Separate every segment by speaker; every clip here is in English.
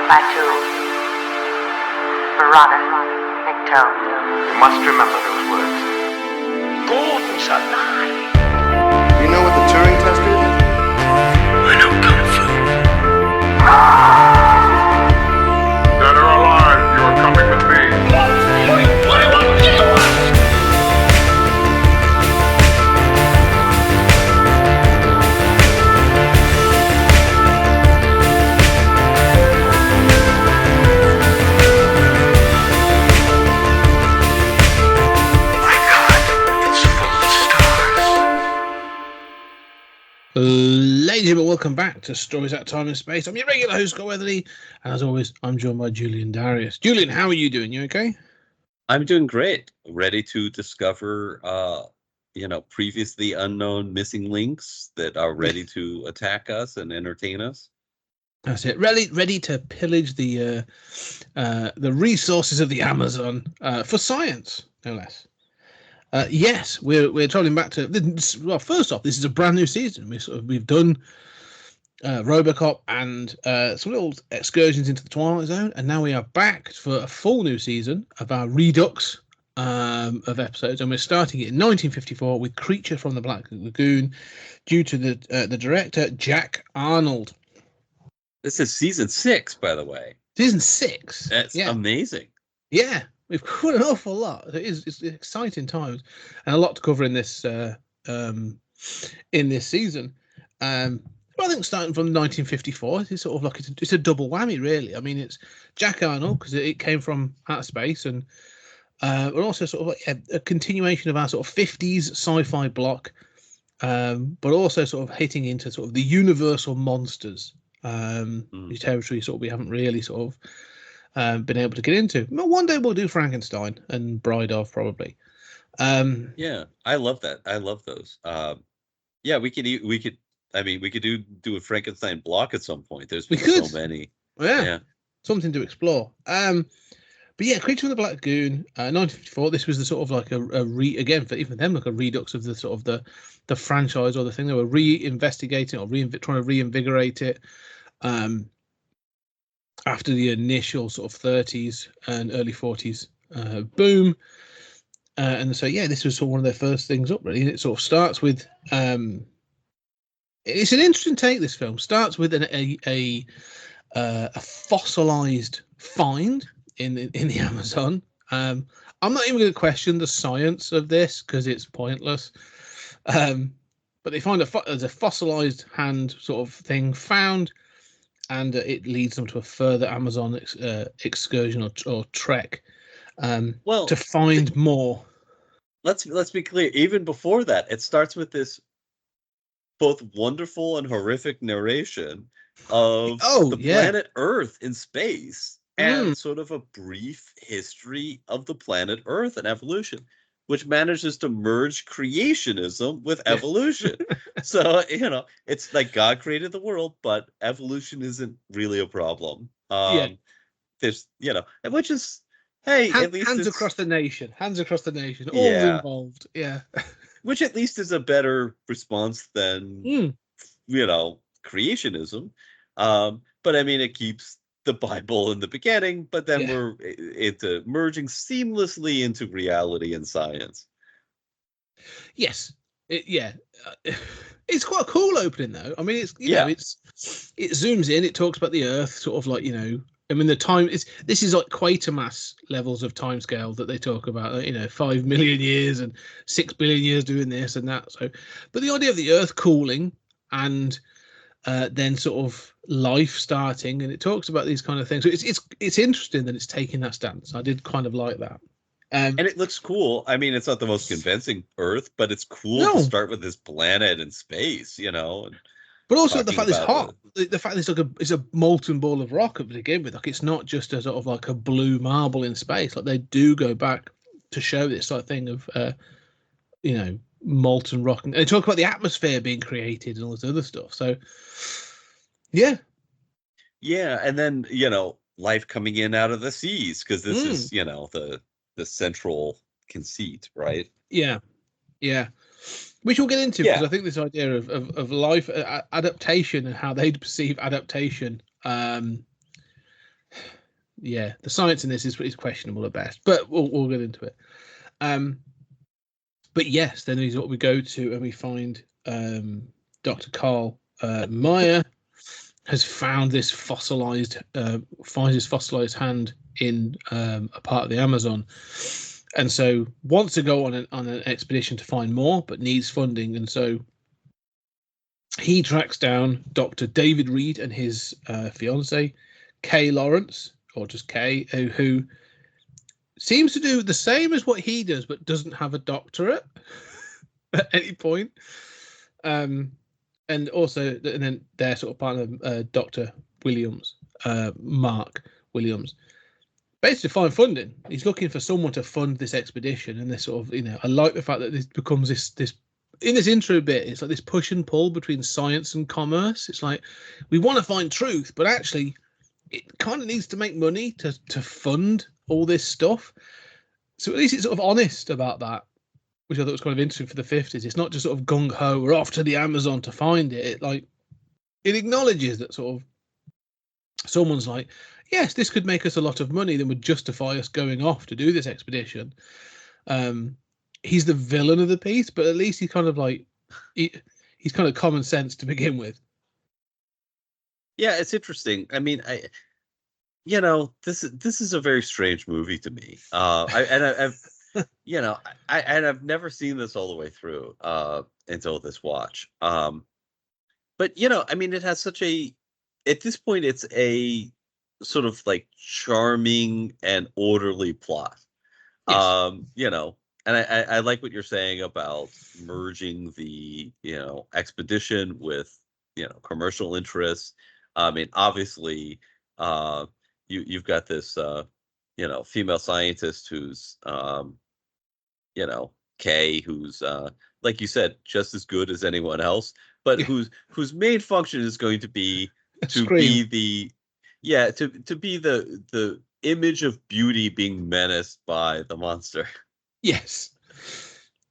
Speaker 1: Batu, Marana, Nikto.
Speaker 2: You must remember those words.
Speaker 3: Gordon's alive.
Speaker 2: You know what the Turing test is?
Speaker 3: I know Kung Fu.
Speaker 4: Dead or alive, you are coming with me.
Speaker 5: Ladies and gentlemen, welcome back to Stories Out of Time and Space. I'm your regular host, Scott Weatherly, and as always, I'm joined by Julian Darius. Julian, how are you doing? You okay?
Speaker 6: I'm doing great. Ready to discover, previously unknown missing links that are ready to attack us and entertain us.
Speaker 5: That's it. Ready to pillage the resources of the Amazon for science, no less. Yes, we're traveling back to. Well, first off, this is a brand new season. We've done RoboCop and some little excursions into the Twilight Zone, and now we are back for a full new season of our redux of episodes, and we're starting it in 1954 with Creature from the Black Lagoon, due to the director Jack Arnold.
Speaker 6: This is season 6, by the way.
Speaker 5: Season 6.
Speaker 6: That's amazing.
Speaker 5: Yeah. We've covered an awful lot. It's exciting times, and a lot to cover in this season. But I think starting from 1954, it's sort of like it's a double whammy, really. I mean, it's Jack Arnold because it came from outer space, and but also sort of like a continuation of our sort of 50s sci-fi block, but also sort of hitting into sort of the universal monsters, whose territory sort of we haven't really sort of been able to get into. Well, one day we'll do Frankenstein and Bride of, probably.
Speaker 6: Yeah, I love that. I love those. Yeah, we could do a Frankenstein block at some point. There's been so many.
Speaker 5: Yeah, something to explore. But yeah, Creature of the Black Lagoon, 1954. This was the sort of like again for even them, like a redux of the sort of the franchise or the thing. They were reinvestigating or trying to reinvigorate it. After the initial sort of 30s and early 40s boom. And so, yeah, this was sort of one of their first things up, really. And it sort of starts with... it's an interesting take, this film. Starts with a fossilized find in the Amazon. I'm not even going to question the science of this because it's pointless. But they find there's a fossilized hand sort of thing found, and it leads them to a further Amazon excursion or trek to find more.
Speaker 6: Let's be clear. Even before that, it starts with this both wonderful and horrific narration of the planet Earth in space and sort of a brief history of the planet Earth and evolution, which manages to merge creationism with evolution. So, it's like God created the world, but evolution isn't really a problem. There's, which is, hey, at least
Speaker 5: hands across the nation, all involved. Yeah.
Speaker 6: Which at least is a better response than, creationism. But I mean, it keeps the Bible in the beginning, but then we're merging seamlessly into reality and science.
Speaker 5: Yes. It's quite a cool opening, though. I mean, it zooms in, it talks about the Earth, sort of like, I mean, this is like Quatermass levels of timescale that they talk about, 5 million years and 6 billion years doing this and that. So, but the idea of the Earth cooling and then sort of life starting, and it talks about these kind of things. So it's interesting that it's taking that stance. I did kind of like that.
Speaker 6: And it looks cool. I mean, it's not the most convincing Earth, but it's cool to start with this planet in space,
Speaker 5: But also the fact it's hot. The fact it's a molten ball of rock to begin with. Like, it's not just a sort of like a blue marble in space. Like, they do go back to show this sort of thing of molten rock, and they talk about the atmosphere being created and all this other stuff. So yeah,
Speaker 6: and then life coming in out of the seas, because this is the central conceit, right?
Speaker 5: Yeah, which we'll get into, because I think this idea of life adaptation and how they perceive adaptation yeah, the science in this is questionable at best, but we'll get into it. But yes, then is what we go to, and we find Dr. Carl Meyer has found this fossilized hand in a part of the Amazon, and so wants to go on an expedition to find more, but needs funding, and so he tracks down Dr. David Reed and his fiance, Kay Lawrence, or just Kay, who seems to do the same as what he does, but doesn't have a doctorate at any point. And also, and then their sort of partner, Dr. Williams, Mark Williams, basically find funding. He's looking for someone to fund this expedition, and this sort of, I like the fact that this becomes this in this intro bit, it's like this push and pull between science and commerce. It's like we want to find truth, but actually it kind of needs to make money to fund all this stuff. So at least it's sort of honest about that, which I thought was kind of interesting for the 50s. It's not just sort of gung-ho, we're off to the Amazon to find it. It acknowledges that sort of someone's like, yes, this could make us a lot of money, then would justify us going off to do this expedition. He's the villain of the piece, but at least he's kind of like, he's kind of common sense to begin with.
Speaker 6: Yeah, it's interesting. I mean, this is a very strange movie to me. I've never seen this all the way through until this watch. But I mean, it has such at this point, it's a sort of like charming and orderly plot. Yes. And I like what you're saying about merging the expedition with commercial interests. I mean, obviously, you've got this female scientist who's Kay, who's like you said, just as good as anyone else, but whose main function is going to be to be the image of beauty being menaced by the monster.
Speaker 5: Yes.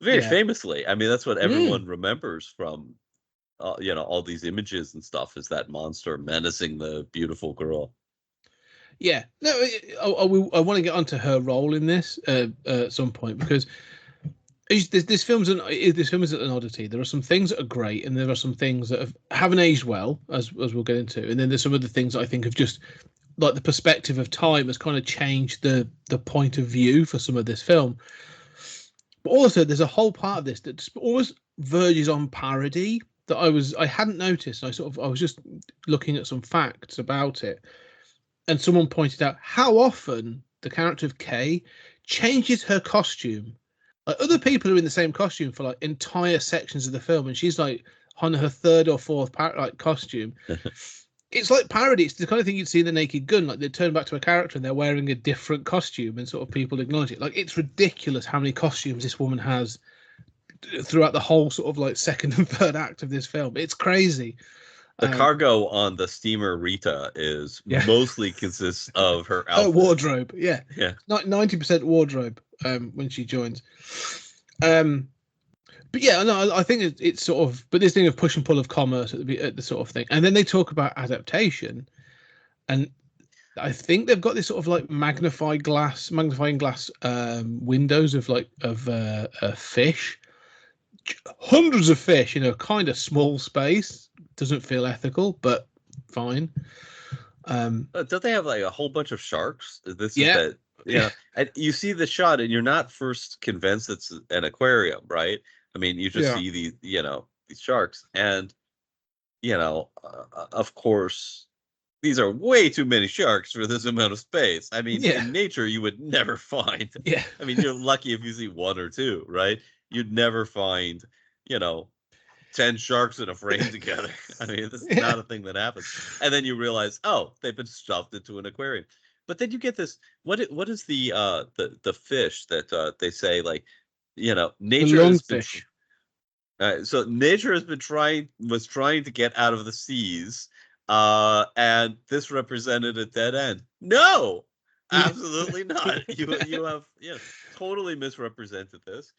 Speaker 6: Very famously. I mean, that's what everyone remembers from all these images and stuff, is that monster menacing the beautiful girl.
Speaker 5: Yeah. No, I want to get onto her role in this at some point, because this film is an oddity. There are some things that are great, and there are some things that haven't aged well, as we'll get into. And then there's some other things that I think have just, like, the perspective of time has kind of changed the point of view for some of this film. But also, there's a whole part of this that just almost verges on parody that I hadn't noticed. I was just looking at some facts about it, and someone pointed out how often the character of Kay changes her costume. Like, other people are in the same costume for like entire sections of the film, and she's like on her third or fourth costume. It's like parody. It's the kind of thing you'd see in The Naked Gun. Like, they turn back to a character and they're wearing a different costume, and sort of people acknowledge it. Like, it's ridiculous how many costumes this woman has throughout the whole sort of like second and third act of this film. It's crazy.
Speaker 6: The cargo on the steamer Rita mostly consists of her outfit.
Speaker 5: Wardrobe. Yeah. 90% wardrobe when she joins. But yeah, no, I think it's sort of, but this thing of push and pull of commerce at the sort of thing, and then they talk about adaptation, and I think they've got this sort of like magnifying glass windows of fish, hundreds of fish in a kind of small space. Doesn't feel ethical, but fine.
Speaker 6: Don't they have like a whole bunch of sharks? And you see the shot, and you're not first convinced it's an aquarium, right? I mean, you just see these sharks, and of course, these are way too many sharks for this amount of space. I mean, in nature, you would never find.
Speaker 5: Yeah.
Speaker 6: I mean, you're lucky if you see one or two, right? You'd never find, 10 sharks in a frame together. I mean, this is not a thing that happens. And then you realize, oh, they've been stuffed into an aquarium. But then you get this. What is the fish that they say, like, nature has been,
Speaker 5: fish.
Speaker 6: So nature was trying to get out of the seas, and this represented a dead end. No, absolutely not. You have totally misrepresented this.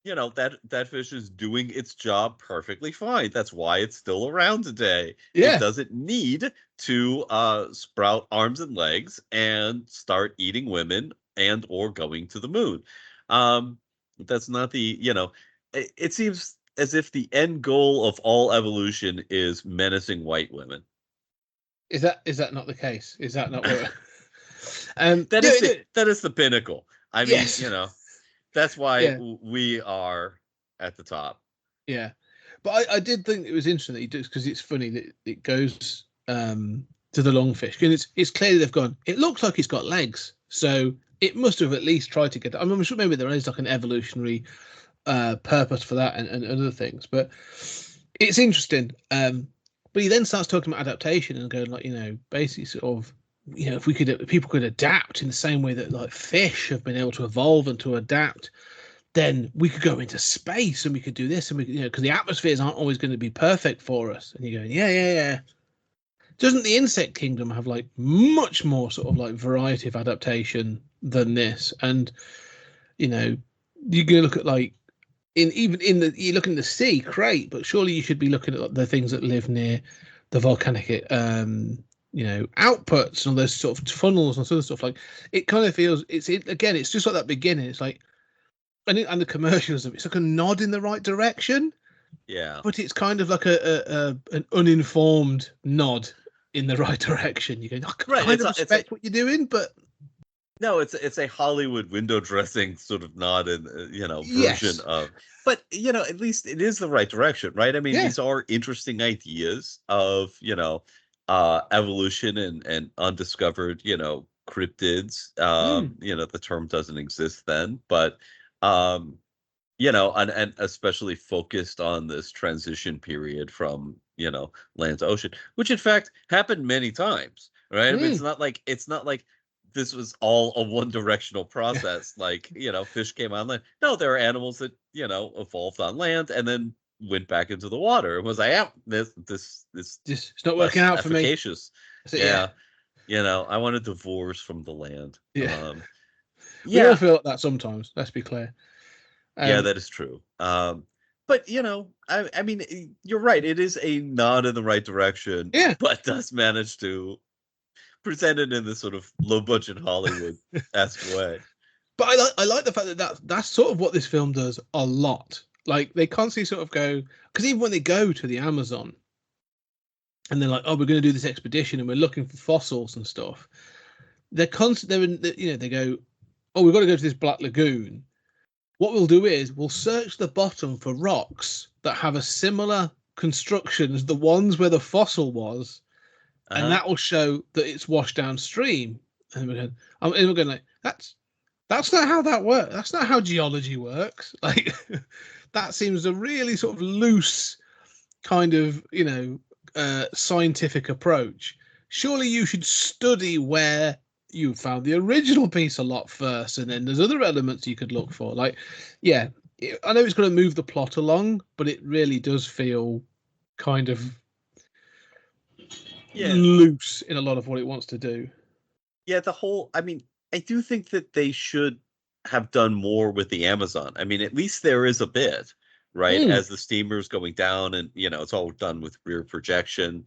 Speaker 6: that fish is doing its job perfectly fine. That's why it's still around today.
Speaker 5: Yeah.
Speaker 6: It doesn't need to sprout arms and legs and start eating women and or going to the moon. That's not the, it seems as if the end goal of all evolution is menacing white women.
Speaker 5: Is that not the case? Is that not what?
Speaker 6: That is the pinnacle. I mean,
Speaker 5: yes.
Speaker 6: That's why
Speaker 5: Yeah.
Speaker 6: we are at the top.
Speaker 5: Yeah, but I did think it was interesting that he does, because it's funny that it goes to the longfish, because it's clearly they've gone. It looks like it's got legs, so it must have at least tried to get. I'm sure maybe there is like an evolutionary purpose for that and other things, but it's interesting. But he then starts talking about adaptation and going like, basically sort of, if people could adapt in the same way that like fish have been able to evolve and to adapt, then we could go into space and we could do this, and we could, because the atmospheres aren't always going to be perfect for us. And you're going, yeah. Doesn't the insect kingdom have like much more sort of like variety of adaptation than this? And you're going to look at like you look in the sea, great, but surely you should be looking at the things that live near the volcanic outputs and all those sort of funnels and sort of stuff. Like, it kind of feels it's just like that beginning. It's like, and the commercials, it's like a nod in the right direction.
Speaker 6: Yeah,
Speaker 5: but it's kind of like an uninformed nod in the right direction. You go, I kind of respect what you're doing, but
Speaker 6: no, it's a Hollywood window dressing sort of nod and version
Speaker 5: yes.
Speaker 6: of. But at least it is the right direction, right? I mean,
Speaker 5: Yeah.
Speaker 6: these are interesting ideas of evolution and undiscovered cryptids. The term doesn't exist then, but and especially focused on this transition period from land to ocean, which in fact happened many times, right? I mean, it's not like this was all a one directional process. Like, fish came on land. No, there are animals that evolved on land and then went back into the water and was like, yeah, this
Speaker 5: it's not working out for me.
Speaker 6: So, yeah. I want a divorce from the land.
Speaker 5: Yeah.
Speaker 6: We
Speaker 5: all feel like that sometimes, let's be clear.
Speaker 6: Yeah, that is true. But I mean, you're right. It is a nod in the right direction.
Speaker 5: Yeah.
Speaker 6: But does manage to present it in this sort of low budget Hollywood-esque way.
Speaker 5: But I like the fact that that's sort of what this film does a lot. Like, they constantly sort of go, because even when they go to the Amazon and they're like, oh, we're going to do this expedition and we're looking for fossils and stuff, they're constantly, they go, oh, we've got to go to this Black Lagoon. What we'll do is we'll search the bottom for rocks that have a similar construction as the ones where the fossil was, and that will show that it's washed downstream. And we're going like, that's not how that works. That's not how geology works. Like, that seems a really sort of loose kind of scientific approach. Surely you should study where you found the original piece a lot first, and then there's other elements you could look for. Like, yeah, I know it's going to move the plot along, but it really does feel kind of loose in a lot of what it wants to do.
Speaker 6: Yeah, I mean, I do think that they should have done more with the Amazon. I mean, at least there is a bit, right? As the steamer's going down, and it's all done with rear projection,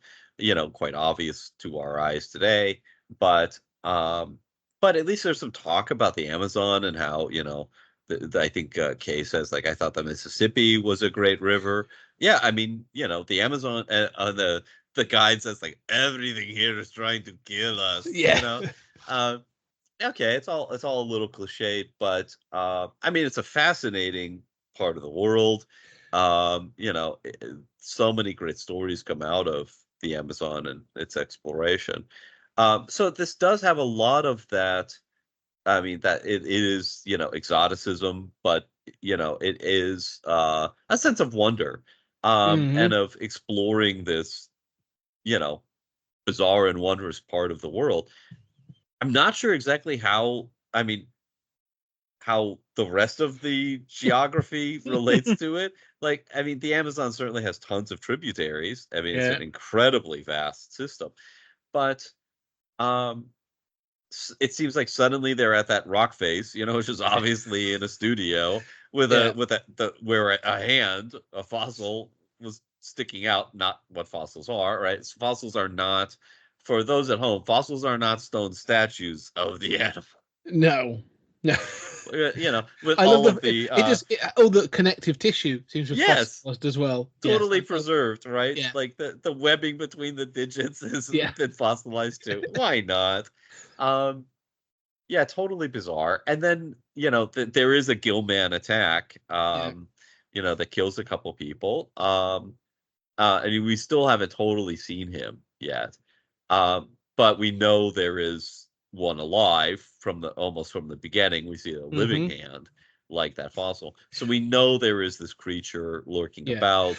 Speaker 6: quite obvious to our eyes today. But at least there's some talk about the Amazon and how, I think Kay says, like, I thought the Mississippi was a great river. Yeah, I mean, the Amazon the guide says, like, everything here is trying to kill us.
Speaker 5: Yeah.
Speaker 6: Okay, it's all a little cliche, but I mean, it's a fascinating part of the world. So many great stories come out of the Amazon and its exploration. So this does have a lot of that. I mean, that it is, exoticism, but it is a sense of wonder, and of exploring this, bizarre and wondrous part of the world. I'm not sure exactly how the rest of the geography relates to it. Like, I mean, the Amazon certainly has tons of tributaries. I mean, it's an incredibly vast system, but it seems like suddenly they're at that rock face, which is obviously in a studio with where a hand, a fossil was sticking out. Not what fossils are, right? Fossils are not, for those at home, fossils are not stone statues of the animal.
Speaker 5: No.
Speaker 6: With
Speaker 5: I
Speaker 6: all
Speaker 5: love
Speaker 6: of the
Speaker 5: all the connective tissue seems to have
Speaker 6: yes,
Speaker 5: fossilized as well.
Speaker 6: totally
Speaker 5: Yes,
Speaker 6: preserved, right?
Speaker 5: yeah,
Speaker 6: Like the webbing between the digits has
Speaker 5: yeah,
Speaker 6: been fossilized too. Why not? Yeah, totally bizarre. And then there is a Gillman attack,
Speaker 5: yeah.
Speaker 6: that kills a couple people. I mean, we still haven't totally seen him yet, but we know there is one alive almost from the beginning. We see a living
Speaker 5: Mm-hmm.
Speaker 6: hand like that fossil, so we know there is this creature lurking
Speaker 5: Yeah.
Speaker 6: about.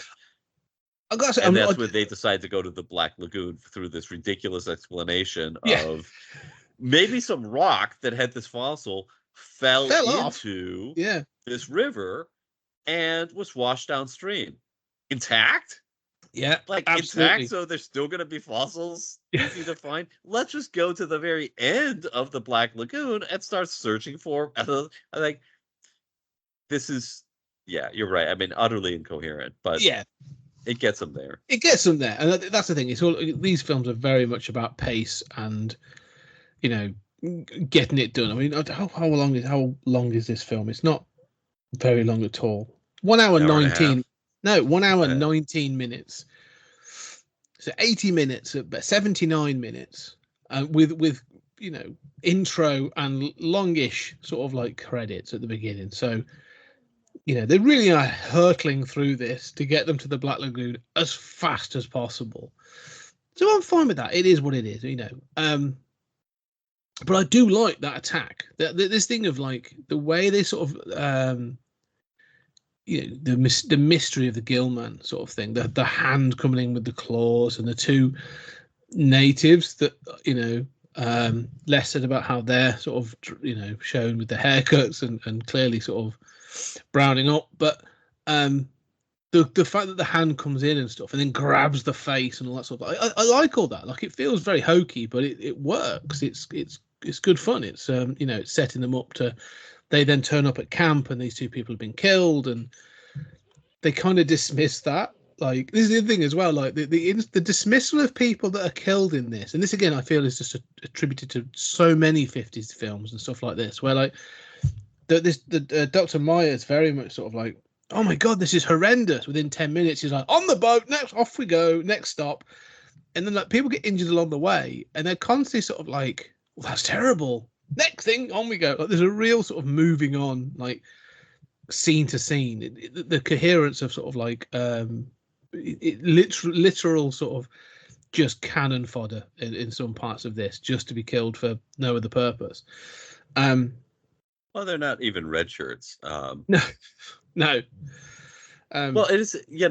Speaker 5: I gotta say,
Speaker 6: And that's when they decide to go to the Black Lagoon through this ridiculous explanation
Speaker 5: yeah,
Speaker 6: of maybe some rock that had this fossil fell
Speaker 5: off.
Speaker 6: into
Speaker 5: Yeah,
Speaker 6: this river and was washed downstream. Intact?
Speaker 5: yeah,
Speaker 6: Like intact,
Speaker 5: absolutely.
Speaker 6: so there's still going to be fossils easy to find. Let's just go to the very end of the Black Lagoon and start searching for. I like this is, yeah, you're right. I mean, utterly incoherent, but
Speaker 5: Yeah,
Speaker 6: it gets them there.
Speaker 5: it gets them there, and that's the thing. It's all these films are very much about pace and getting it done. I mean, how long is this film? It's not very long at all. 1 hour
Speaker 6: Hour and a
Speaker 5: 19.
Speaker 6: half.
Speaker 5: No, 1 hour 19 minutes. So 80 minutes, but 79 minutes, with intro and longish sort of like credits at the beginning. So they really are hurtling through this to get them to the Black Lagoon as fast as possible. So I'm fine with that. It is what it is, but I do like that attack. This thing of like the way they sort of the mystery of the Gillman sort of thing, the hand coming in with the claws, and the two natives that less said about how they're sort of shown with the haircuts and clearly sort of browning up, but the fact that the hand comes in and stuff and then grabs the face and all that sort of, I like all that. Like, it feels very hokey, but it works. It's good fun. It's it's setting them up to, they then turn up at camp and these two people have been killed, and they kind of dismiss that. Like, this is the thing as well, like the dismissal of people that are killed in this, and this again I feel is just attributed to so many 50s films and stuff like this, where like Dr. Myers very much sort of like, oh my god, this is horrendous. Within 10 minutes he's like, on the boat, next, off we go, next stop. And then like people get injured along the way and they're constantly sort of like, well, that's terrible, next thing, on we go. Like, there's a real sort of moving on, like scene to scene. The coherence of sort of like literal sort of just cannon fodder in some parts of this, just to be killed for no other purpose.
Speaker 6: Well, they're not even red shirts.
Speaker 5: No.
Speaker 6: Well, it is, you're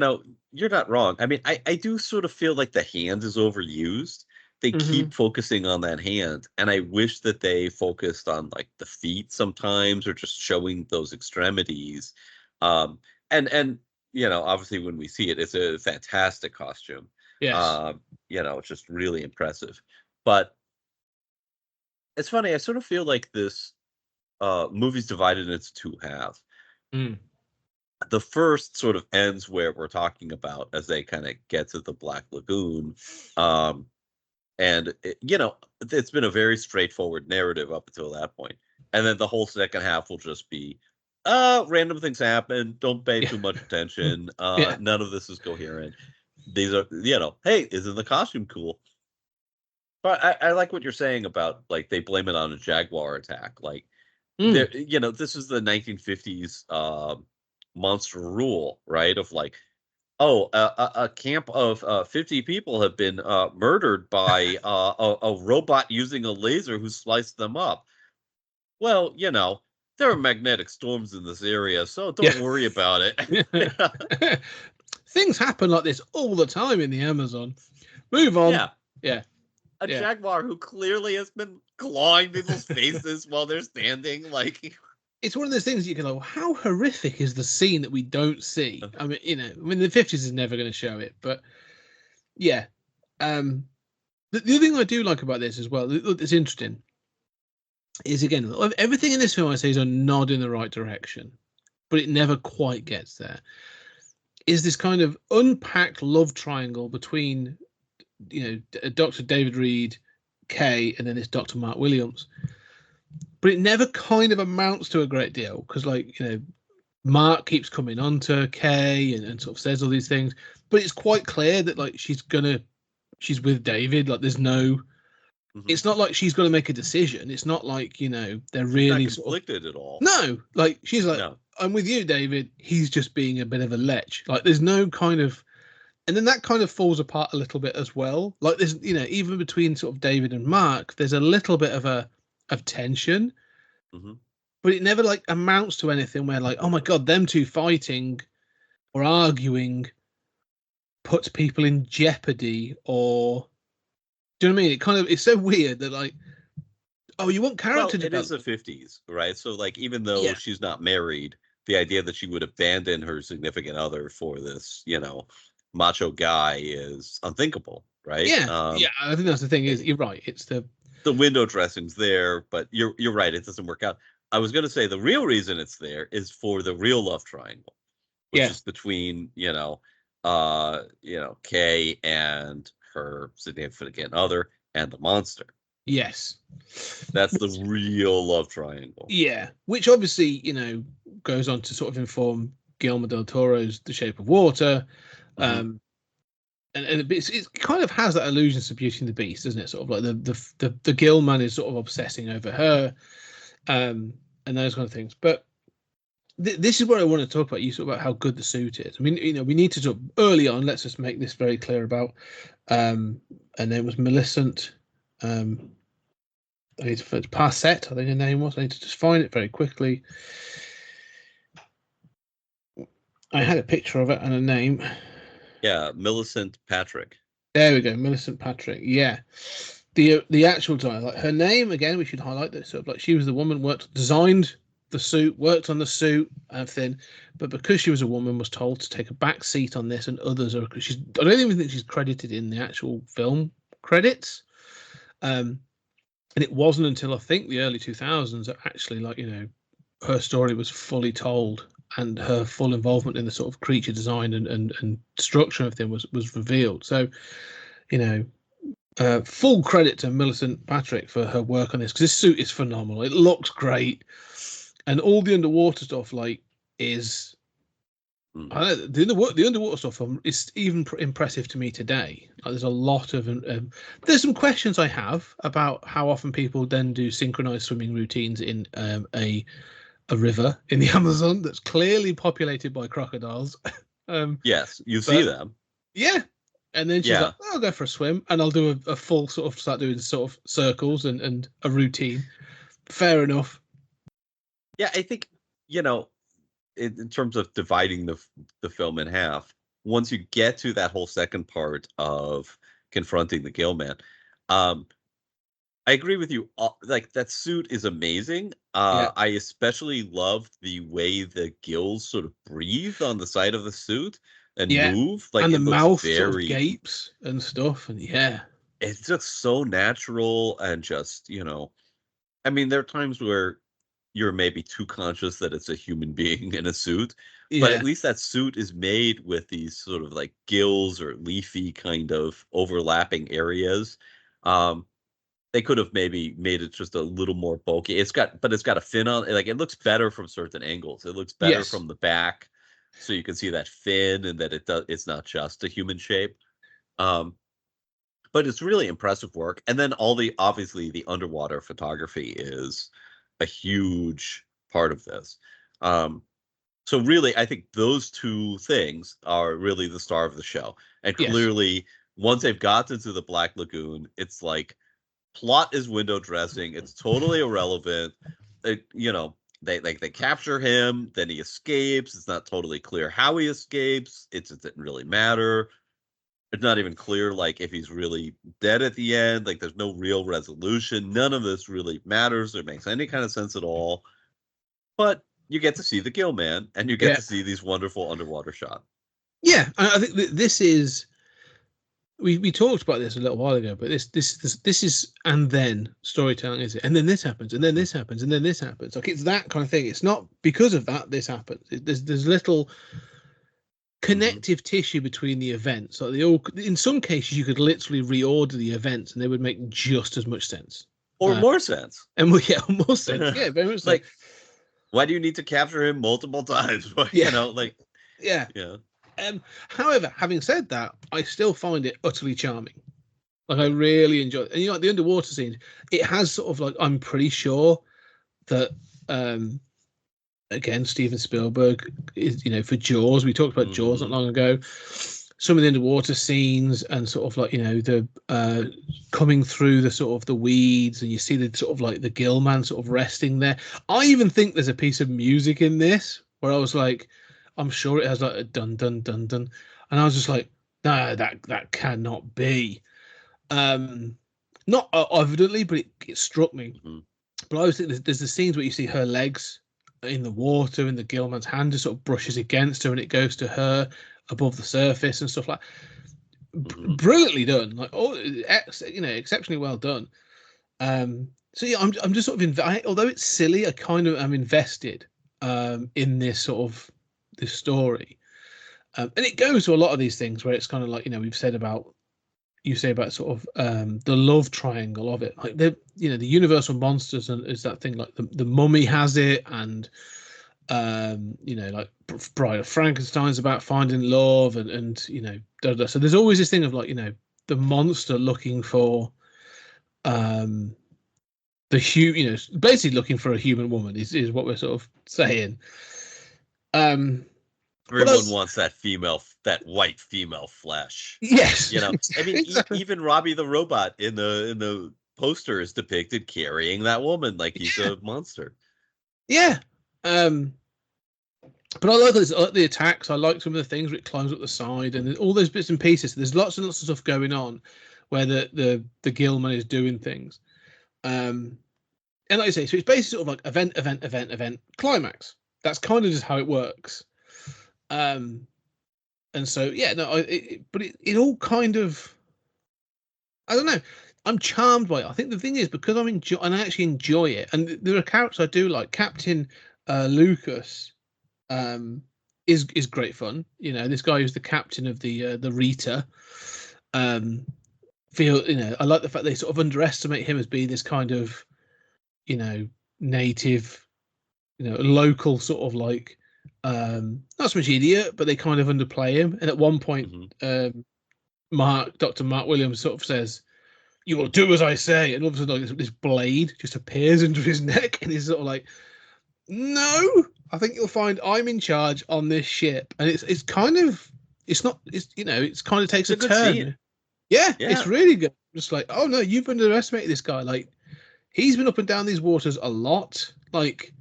Speaker 6: not wrong. I mean, I do sort of feel like the hand is overused. They keep focusing on that hand, and I wish that they focused on like the feet sometimes, or just showing those extremities. And obviously when we see it, it's a fantastic costume.
Speaker 5: Yes.
Speaker 6: It's just really impressive. But it's funny, I sort of feel like this movie's divided into two halves. The first sort of ends where we're talking about as they kind of get to the Black Lagoon. And it's been a very straightforward narrative up until that point. And then the whole second half will just be random things happen, don't pay too much attention, none of this is coherent. These are, hey, isn't the costume cool? But I like what you're saying about, like, they blame it on a jaguar attack. Like, this is the 1950s monster rule, right? Of like, a camp of 50 people have been murdered by a robot using a laser who sliced them up. Well, there are magnetic storms in this area, so don't worry about it.
Speaker 5: Things happen like this all the time in the Amazon. Move on. Yeah.
Speaker 6: A jaguar who clearly has been clawing people's faces while they're standing, like...
Speaker 5: It's one of those things you can go, how horrific is the scene that we don't see? I mean, the 50s is never going to show it, but yeah. The other thing I do like about this as well, it's interesting, is again, everything in this film I say is a nod in the right direction. but it never quite gets there. Is this kind of unpacked love triangle between, Dr. David Reed, Kay, and then this Dr. Mark Williams. But it never kind of amounts to a great deal because, Mark keeps coming on to Kay and sort of says all these things, but it's quite clear that she's with David. Like, there's no, it's not like she's going to make a decision. It's not like, they're really
Speaker 6: not conflicted at all.
Speaker 5: No, like she's like, no. I'm with you, David. He's just being a bit of a lech. Like, there's no kind of, and then that kind of falls apart a little bit as well. Like, there's, even between sort of David and Mark, there's a little bit of tension.
Speaker 6: Mm-hmm.
Speaker 5: But it never amounts to anything where oh my God, them two fighting or arguing puts people in jeopardy, or do you know what I mean? It's so weird that you want character development.
Speaker 6: It is the 50s, right? So even though she's not married, the idea that she would abandon her significant other for this, macho guy is unthinkable, right?
Speaker 5: Yeah. I think that's the thing is, you're right. It's the
Speaker 6: window dressing's there, but you're right. It doesn't work out. I was going to say the real reason it's there is for the real love triangle, which is between, Kay and her significant other and the monster.
Speaker 5: Yes.
Speaker 6: That's the real love triangle. Yeah.
Speaker 5: Which obviously, goes on to sort of inform Guillermo del Toro's The Shape of Water. Mm-hmm. And it kind of has that allusions to Beauty and the Beast, doesn't it? Sort of like the Gill man is sort of obsessing over her. And those kind of things. But this is what I want to talk about. You talk about how good the suit is. I mean, we need to talk early on. Let's just make this very clear about. And it was Millicent. I need to Parsett, I think her name was. I need to just find it very quickly. I had a picture of it and a name.
Speaker 6: Yeah, Millicent Patrick.
Speaker 5: There we go, Millicent Patrick. Yeah. The actual design, her name again, we should highlight this. Sort of she was the woman, designed the suit, worked on the suit, everything, but because she was a woman, was told to take a back seat on this, and others are. I don't even think she's credited in the actual film credits. And it wasn't until I think the early 2000s that actually, her story was fully told, and her full involvement in the sort of creature design and structure of everything was revealed. So, full credit to Millicent Patrick for her work on this, because this suit is phenomenal. It looks great, and all the underwater stuff is. I don't know, the underwater stuff is even impressive to me today. There's a lot of there's some questions I have about how often people then do synchronized swimming routines in a river in the Amazon that's clearly populated by crocodiles.
Speaker 6: Yes, you see them.
Speaker 5: Yeah. And then she's like, I'll go for a swim and I'll do a full start doing sort of circles and a routine. Fair enough.
Speaker 6: Yeah, I think, in terms of dividing the film in half, once you get to that whole second part of confronting the Gill man, I agree with you. That suit is amazing. I especially loved the way the gills sort of breathe on the side of the suit. And move
Speaker 5: and the mouth sort of gapes and stuff, and
Speaker 6: it's just so natural and just I mean, there are times where you're maybe too conscious that it's a human being in a suit, but at least that suit is made with these sort of gills or leafy kind of overlapping areas. They could have maybe made it just a little more bulky. It's got a fin on it. It looks better from certain angles. It looks better from the back. So you can see that fin and that it's not just a human shape. But it's really impressive work. And then obviously the underwater photography is a huge part of this. So really, I think those two things are really the star of the show. And clearly, once they've gotten to the Black Lagoon, it's plot is window dressing. It's totally irrelevant. They capture him, then he escapes. It's not totally clear how he escapes. It doesn't really matter. It's not even clear if he's really dead at the end. There's no real resolution. None of this really matters or makes any kind of sense at all. But you get to see the Gill man, and you get to see these wonderful underwater shots.
Speaker 5: Yeah, I think this is we talked about this a little while ago, but this is and then storytelling, is it? And then this happens, and then this happens, and then this happens. Like it's that kind of thing. It's not because of that this happens. There's little connective tissue between the events. Like they all, in some cases, you could literally reorder the events, and they would make just as much sense
Speaker 6: or more sense.
Speaker 5: And yeah, more sense. Yeah, very much
Speaker 6: like. Why do you need to capture him multiple times? You know, like
Speaker 5: yeah. However, having said that, I still find it utterly charming. Like I really enjoy it. And you know, like the underwater scenes, it has sort of like, I'm pretty sure that again, Steven Spielberg is, you know, for Jaws, we talked about Jaws not long ago. Some of the underwater scenes and sort of like, you know, the coming through the sort of the weeds, and you see the sort of like the gill man sort of resting there. I even think there's a piece of music in this where I was like, I'm sure it has like a dun dun dun dun, and I was just like, no, that cannot be. Not evidently, but it struck me. But I always think there's the scenes where you see her legs in the water, and the gill man's hand just sort of brushes against her, and it goes to her above the surface and stuff like. Brilliantly done, like you know, exceptionally well done. So yeah, I'm just sort of although it's silly, I kind of am invested in this sort of this story, and it goes to a lot of these things where it's kind of like, you know, you say about sort of the love triangle of it, like the, you know, the universal monsters, and is that thing like the Mummy has it, and you know, like Bride of Frankenstein's about finding love, and you know, so there's always this thing of like, you know, the monster looking for you know, basically looking for a human woman is what we're sort of saying.
Speaker 6: Everyone wants that white female flesh.
Speaker 5: Yes,
Speaker 6: you know, I mean, exactly. Even Robbie the robot in the poster is depicted carrying that woman like he's a monster.
Speaker 5: Yeah. But I like this, I like the attacks. I like some of the things where it climbs up the side and all those bits and pieces. There's lots and lots of stuff going on where the Gilman is doing things. And like I say, so it's basically sort of like event, climax. That's kind of just how it works. And so, yeah, no, but it all kind of, I don't know. I'm charmed by it. I think the thing is, because and I actually enjoy it, and there are characters I do like. Captain Lucas is great fun. You know, this guy who's the captain of the Rita. You know, I like the fact they sort of underestimate him as being this kind of, you know, native, you know, local sort of like, not so much idiot, but they kind of underplay him. And at one point, Dr. Mark Williams sort of says, "You will do as I say," and all of a sudden, like, this blade just appears under his neck, and he's sort of like, "No, I think you'll find I'm in charge on this ship." And it's kind of, it's not, it's, you know, it's kind of takes a turn. Scene. Yeah, it's really good. Just like, oh no, you've underestimated this guy. Like, he's been up and down these waters a lot. Like,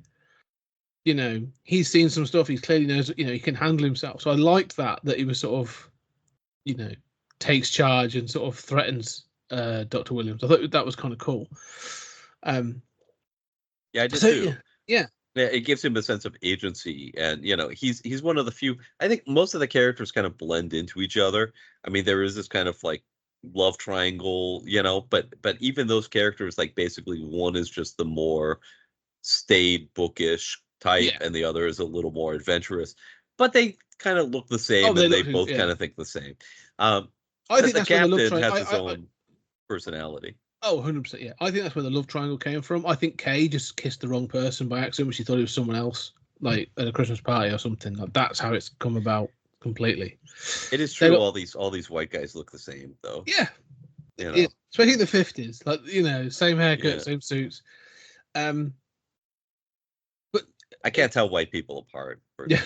Speaker 5: you know, he's seen some stuff. He clearly knows, you know, he can handle himself. So I liked that he was sort of, you know, takes charge and sort of threatens Dr. Williams. I thought that was kind of cool.
Speaker 6: Yeah, I did too.
Speaker 5: Yeah,
Speaker 6: it gives him a sense of agency, and you know, he's one of the few. I think most of the characters kind of blend into each other. I mean, there is this kind of like love triangle, you know, but even those characters, like basically one is just the more staid bookish type, and the other is a little more adventurous, but they kind of look the same, and they both kind of think the same. I think the captain has his own personality.
Speaker 5: Oh, 100%. Yeah, I think that's where the love triangle came from. I think Kay just kissed the wrong person by accident when she thought it was someone else, like at a Christmas party or something. Like, that's how it's come about completely.
Speaker 6: It is true. All these white guys look the same, though.
Speaker 5: Yeah, you know? Especially in the 50s. Like, you know, same haircut, same suits. But
Speaker 6: I can't tell white people apart.
Speaker 5: Yeah.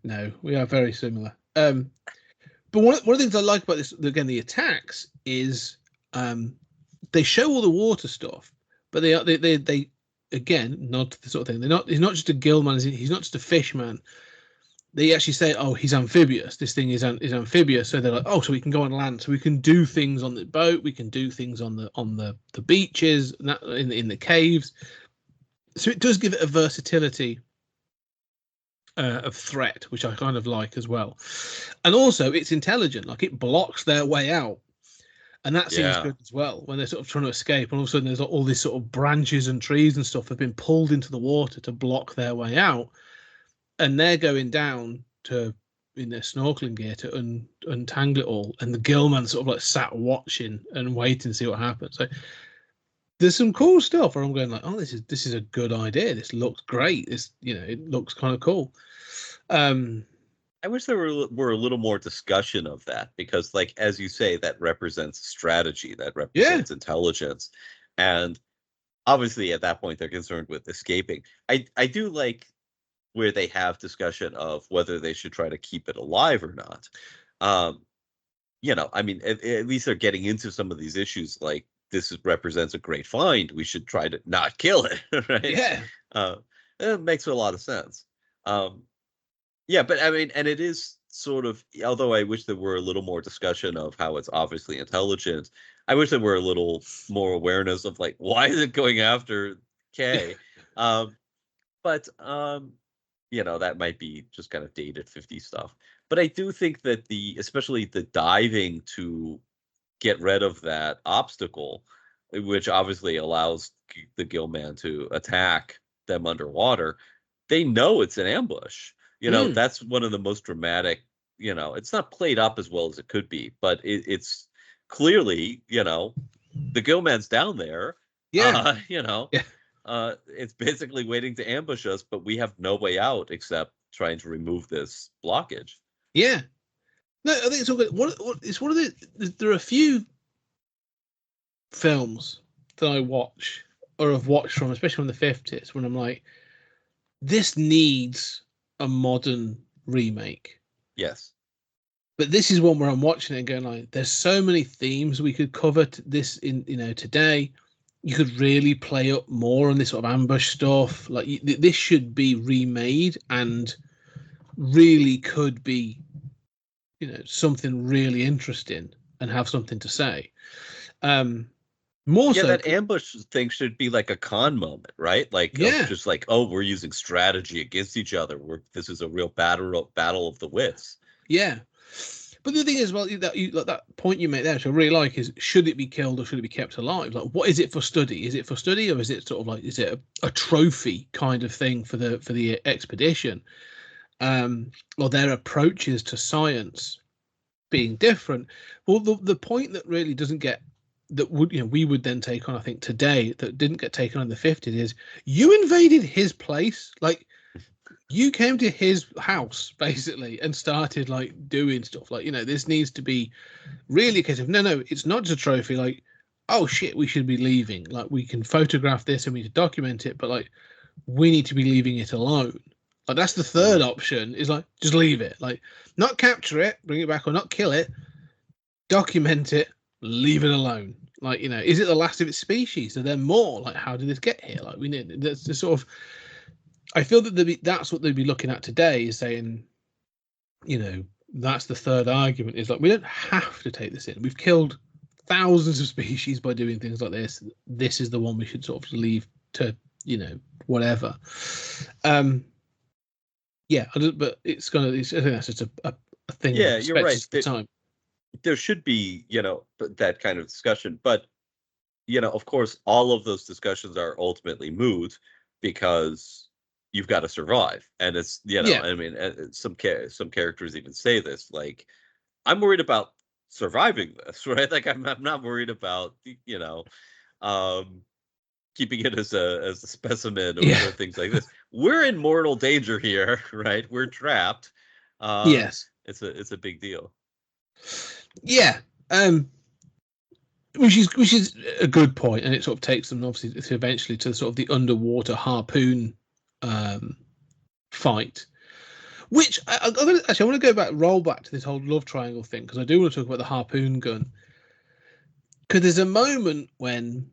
Speaker 5: No, we are very similar. But one of the things I like about this, again, the attacks is they show all the water stuff, but they again nod to the sort of thing. He's not just a gill man. He's not just a fish man. They actually say, "Oh, he's amphibious. This thing is amphibious." So they're like, "Oh, so we can go on land. So we can do things on the boat. We can do things on the beaches, and that, in the caves." So it does give it a versatility of threat, which I kind of like as well. And also, it's intelligent; like it blocks their way out, and that seems good as well. When they're sort of trying to escape, and all of a sudden there's all these sort of branches and trees and stuff have been pulled into the water to block their way out, and they're going down to in their snorkeling gear to untangle it all, and the gillman sort of like sat watching and waiting to see what happens. So there's some cool stuff where I'm going like, oh, this is a good idea. This looks great. This, it looks kind of cool.
Speaker 6: I wish there were a little more discussion of that, because, like, as you say, that represents strategy, that represents intelligence, and obviously at that point they're concerned with escaping. I do like where they have discussion of whether they should try to keep it alive or not. I mean, at least they're getting into some of these issues, like, represents a great find. We should try to not kill it, right?
Speaker 5: Yeah.
Speaker 6: It makes a lot of sense. But I mean, and it is sort of, although I wish there were a little more discussion of how it's obviously intelligent, I wish there were a little more awareness of, like, why is it going after Kay? That might be just kind of dated 50s stuff. But I do think that especially the diving to get rid of that obstacle, which obviously allows the Gillman to attack them underwater, they know it's an ambush. That's one of the most dramatic, it's not played up as well as it could be, but it's clearly, the Gillman's down there.
Speaker 5: Yeah.
Speaker 6: It's basically waiting to ambush us, but we have no way out except trying to remove this blockage.
Speaker 5: Yeah. No, I think it's all good. It's one of there are a few films that I watch or have watched from, especially from the 50s, when I'm like, this needs a modern remake.
Speaker 6: Yes.
Speaker 5: But this is one where I'm watching it and going like, there's so many themes we could cover this in, today. You could really play up more on this sort of ambush stuff. Like, this should be remade and really could be, something really interesting and have something to say. More so,
Speaker 6: that ambush thing should be like a con moment, right? Like, just like, oh, we're using strategy against each other. This is a real battle of the wits. Yeah.
Speaker 5: But the thing is, well, that point you make there, which I really like, is should it be killed or should it be kept alive? Like, what is it for study? Is it for study, or is it sort of like, is it a trophy kind of thing for the expedition? Or their approaches to science being different? Well, the point that really doesn't get, that would, we would then take on, I think, today, that didn't get taken on in the 50s, is you invaded his place. Like, you came to his house basically and started like doing stuff. Like, this needs to be really a case of no, it's not just a trophy. Like, oh shit, we should be leaving. Like, we can photograph this and we need to document it, but like, we need to be leaving it alone. Like, that's the third option, is like, just leave it. Like, not capture it, bring it back, or not kill it, document it, leave it alone. Like, is it the last of its species? Are there more? Like, how did this get here? Like, we need, that's the sort of, I feel that that's what they'd be looking at today, is saying, that's the third argument, is like, we don't have to take this in. We've killed thousands of species by doing things like this. This is the one we should sort of leave to, whatever. But I think that's just a thing.
Speaker 6: Yeah, you're right.
Speaker 5: Time.
Speaker 6: There should be, that kind of discussion. But, of course, all of those discussions are ultimately moot, because you've got to survive. And it's, I mean, some characters even say this, like, I'm worried about surviving this, right? Like, I'm not worried about, keeping it as a specimen or things like this. We're in mortal danger here, right? We're trapped.
Speaker 5: Yes.
Speaker 6: It's a big deal.
Speaker 5: Yeah. Which is a good point, and it sort of takes them obviously to eventually to sort of the underwater harpoon fight, which I want to roll back to this whole love triangle thing, because I do want to talk about the harpoon gun, because there's a moment when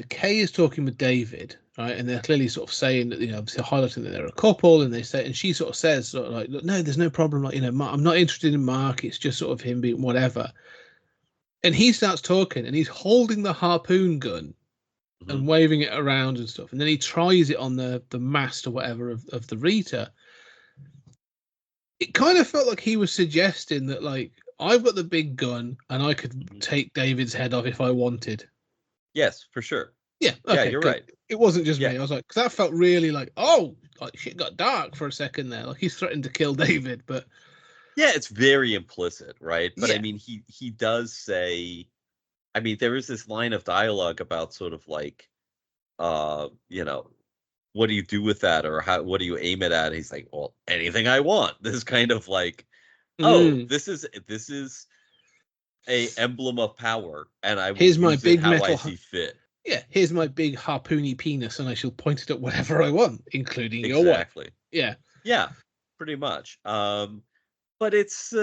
Speaker 5: Kay is talking with David, right, and they're clearly sort of saying that, obviously highlighting that they're a couple, and she sort of says sort of like, no, there's no problem, like, I'm not interested in Mark, it's just sort of him being whatever. And he starts talking, and he's holding the harpoon gun and waving it around and stuff. And then he tries it on the mast or whatever of the Rita. it kind of felt like he was suggesting that, like, I've got the big gun and I could take David's head off if I wanted.
Speaker 6: Yes, for sure.
Speaker 5: Yeah, okay,
Speaker 6: yeah, you're
Speaker 5: good.
Speaker 6: right.
Speaker 5: It wasn't just
Speaker 6: Yeah.
Speaker 5: me. I was like, because that felt really like, oh, like shit got dark for a second there. Like he's threatened to kill David, but
Speaker 6: yeah, it's very implicit, right? But
Speaker 5: Yeah.
Speaker 6: I mean, he does say, I mean, there is this line of dialogue about sort of like, you know, what do you do with that, or what do you aim it at? And he's like, well, anything I want. This kind of like, oh, this is a emblem of power, and I will
Speaker 5: Here's my
Speaker 6: use
Speaker 5: big
Speaker 6: it how
Speaker 5: metal
Speaker 6: I see fit.
Speaker 5: yeah, here's my big harpoony penis, and I shall point it at whatever I want, including your wife.
Speaker 6: Exactly.
Speaker 5: Yeah.
Speaker 6: Yeah, pretty much. But it's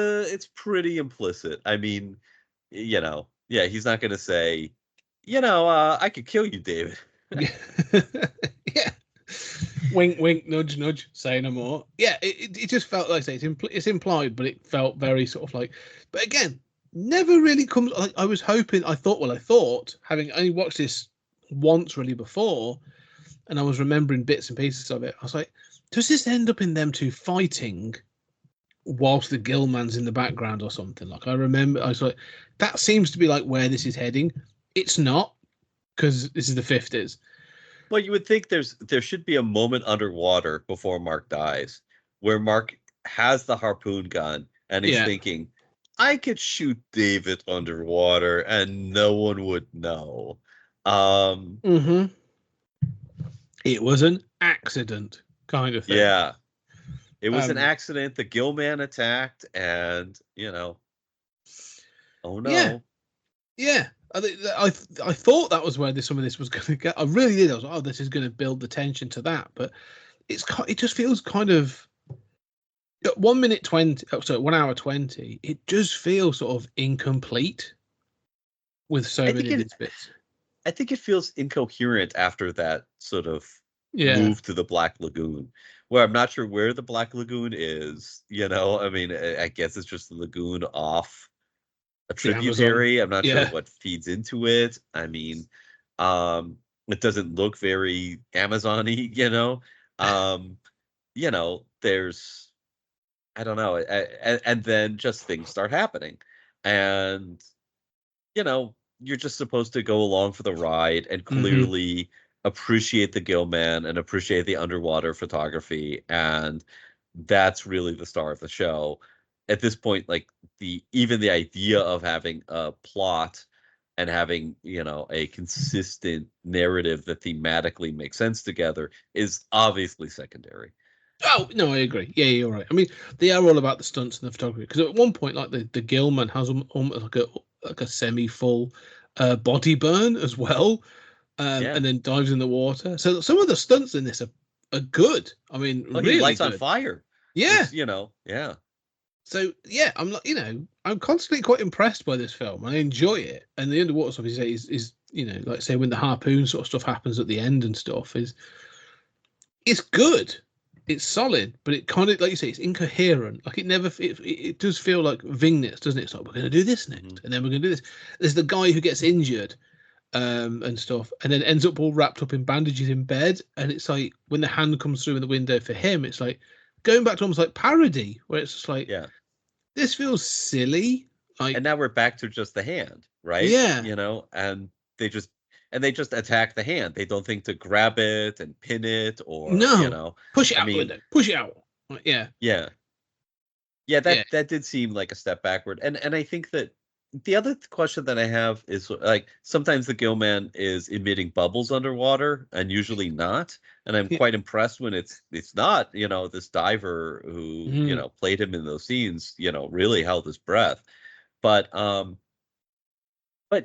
Speaker 6: pretty implicit. I mean, you know, yeah, he's not going to say, you know, I could kill you, David.
Speaker 5: Yeah. Wink, wink, nudge, nudge. Say no more. Yeah, it just felt like I say it's implied, but it felt very sort of like. But again, never really comes. Like I was hoping. I thought having only watched this once really before, and I was remembering bits and pieces of it. I was like, does this end up in them two fighting whilst the Gillman's in the background or something? Like I remember, I was like, that seems to be like where this is heading. It's not, because this is the 50s.
Speaker 6: Well, you would think there should be a moment underwater before Mark dies, where Mark has the harpoon gun and he's thinking, I could shoot David underwater and no one would know.
Speaker 5: It was an accident kind of thing.
Speaker 6: Yeah. It was an accident. The Gillman attacked, and you know, oh no.
Speaker 5: Yeah. I thought that was where some of this was going to get. I really did. I was like, oh, this is going to build the tension to that, but it just feels kind of 1 minute 20. Oh, sorry, 1 hour 20. It just feels sort of incomplete with so many of these bits.
Speaker 6: I think it feels incoherent after that sort of move to the Black Lagoon, where I'm not sure where the Black Lagoon is. You know, I mean, I guess it's just the lagoon off a tributary. I'm not sure what feeds into it. I mean, it doesn't look very Amazon-y, you know. You know, there's, I don't know, and then just things start happening, and you know, you're just supposed to go along for the ride and clearly appreciate the Gillman and appreciate the underwater photography, and that's really the star of the show. At this point, like even the idea of having a plot and having, you know, a consistent narrative that thematically makes sense together is obviously secondary.
Speaker 5: Oh no, I agree. Yeah, you're right. I mean, they are all about the stunts and the photography, because at one point, like the Gillman has almost like a semi-full body burn as well, and then dives in the water. So some of the stunts in this are good. I mean, really
Speaker 6: he lights
Speaker 5: good.
Speaker 6: on fire.
Speaker 5: Yeah,
Speaker 6: you know, yeah.
Speaker 5: So yeah, I'm not, you know, I'm constantly quite impressed by this film. I enjoy it, and the underwater stuff is you know, like say when the harpoon sort of stuff happens at the end and stuff it's good. It's solid, but it kind of, like you say, it's incoherent. Like it does feel like vignettes, doesn't it? It's like, we're going to do this next, and then we're going to do this. There's the guy who gets injured, and stuff, and then ends up all wrapped up in bandages in bed. And it's like when the hand comes through in the window for him, it's like going back to almost like parody, where it's just like, this feels silly. Like,
Speaker 6: and now we're back to just the hand, right?
Speaker 5: Yeah,
Speaker 6: you know, and they just attack the hand. They don't think to grab it and pin it, or you know,
Speaker 5: push it out the window, push it out. Yeah.
Speaker 6: That did seem like a step backward. And I think that the other question that I have is, like, sometimes the Gillman is emitting bubbles underwater and usually not. And I'm quite impressed when it's not, you know, this diver who, you know, played him in those scenes, you know, really held his breath. But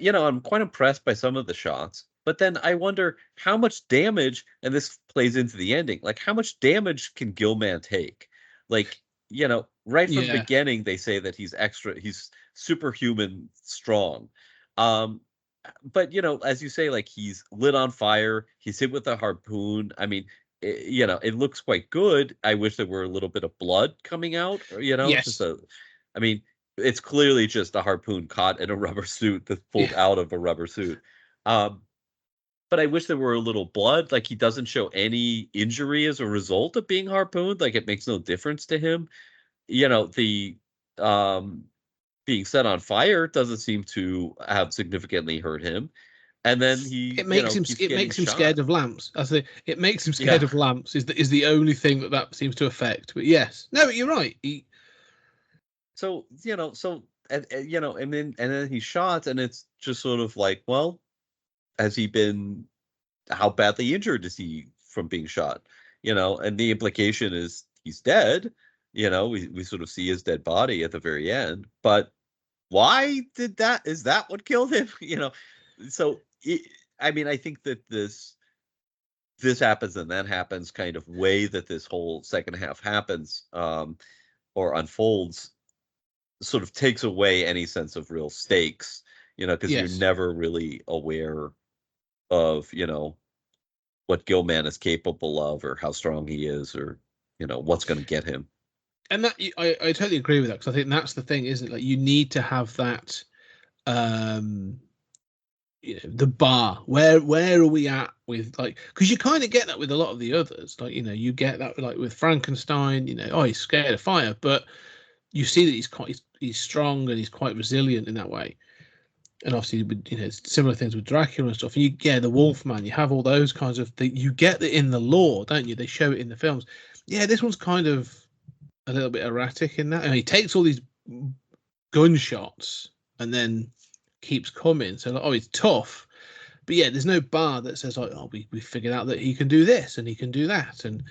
Speaker 6: you know, I'm quite impressed by some of the shots. But then I wonder how much damage, and this plays into the ending, like how much damage can Gillman take? Like, you know, right from the beginning, they say that he's superhuman strong. But, you know, as you say, like he's lit on fire, he's hit with a harpoon. I mean, you know, it looks quite good. I wish there were a little bit of blood coming out, you know, I mean, it's clearly just a harpoon caught in a rubber suit that's pulled out of a rubber suit. But I wish there were a little blood. Like, he doesn't show any injury as a result of being harpooned. Like, it makes no difference to him. the being set on fire doesn't seem to have significantly hurt him. And then he,
Speaker 5: it makes him
Speaker 6: keeps
Speaker 5: it
Speaker 6: getting
Speaker 5: makes him
Speaker 6: shot.
Speaker 5: scared of lamps. I say it makes him scared of lamps is the only thing that seems to affect. But yes, no, you're right.
Speaker 6: So and then he's shot, and it's just sort of like, well, has he been? How badly injured is he from being shot? And the implication is he's dead. We sort of see his dead body at the very end, but why is that what killed him? So I think that this happens and that happens kind of way that this whole second half happens, or unfolds, sort of takes away any sense of real stakes, because you're never really aware of, what Gilman is capable of, or how strong he is, or, what's going to get him.
Speaker 5: And that I totally agree with that, because I think that's the thing, isn't it? Like, you need to have that, the bar. Where are we at with, like, because you kind of get that with a lot of the others. Like, you get that like with Frankenstein. He's scared of fire, but you see that he's strong and he's quite resilient in that way. And obviously, similar things with Dracula and stuff. And you get the Wolfman. You have all those kinds of things. You get that in the lore, don't you? They show it in the films. Yeah, this one's kind of a little bit erratic in that. He takes all these gunshots and then keeps coming. So, like, it's tough. But yeah, there's no bar that says, like, we figured out that he can do this and he can do that. And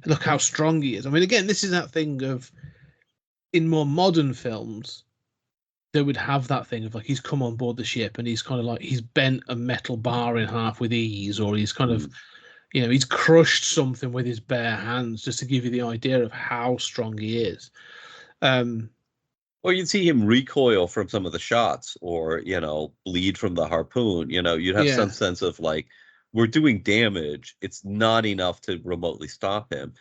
Speaker 5: look how strong he is. I mean, again, this is that thing of, in more modern films, they would have that thing of, like, he's come on board the ship and he's kind of like, he's bent a metal bar in half with ease, or he's kind of, he's crushed something with his bare hands, just to give you the idea of how strong he is.
Speaker 6: Or you'd see him recoil from some of the shots, or, bleed from the harpoon. You'd have some sense of, like, we're doing damage. It's not enough to remotely stop him.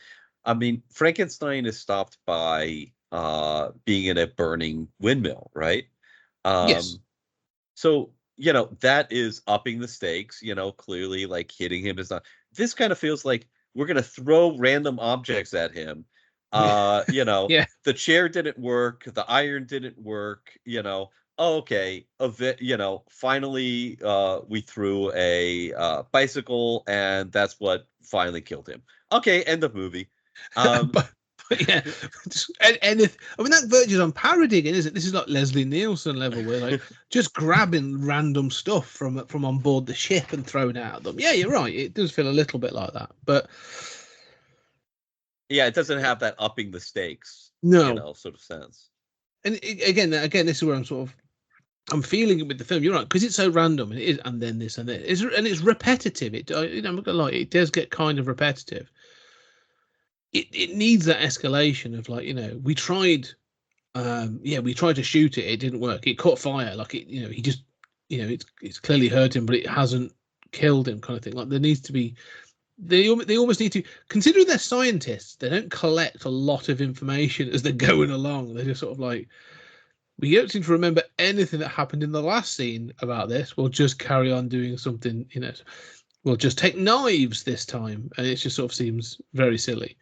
Speaker 6: I mean, Frankenstein is stopped by being in a burning windmill, right?
Speaker 5: Yes.
Speaker 6: So, that is upping the stakes. Clearly, like, hitting him is not. This kind of feels like we're going to throw random objects at him. The chair didn't work. The iron didn't work. Okay. Finally, we threw a bicycle, and that's what finally killed him. Okay, end of movie.
Speaker 5: But yeah, and I mean, that verges on parodying, isn't it? This is like Leslie Nielsen level, where, like, just grabbing random stuff from on board the ship and throwing it at them. Yeah, you're right. It does feel a little bit like that, but
Speaker 6: yeah, it doesn't have that upping the stakes, sort of sense.
Speaker 5: And again, this is where I'm feeling it with the film. You're right, because it's so random, and it is, and then this and that, it's repetitive. I'm not gonna lie, it does get kind of repetitive. It needs that escalation of, like, we tried, we tried to shoot it, it didn't work, it caught fire, like, he just, it's clearly hurt him, but it hasn't killed him, kind of thing. Like, there needs to be, they almost need to, considering they're scientists, they don't collect a lot of information as they're going along. They're just sort of like, we don't seem to remember anything that happened in the last scene about this, we'll just carry on doing something, we'll just take knives this time, and it just sort of seems very silly.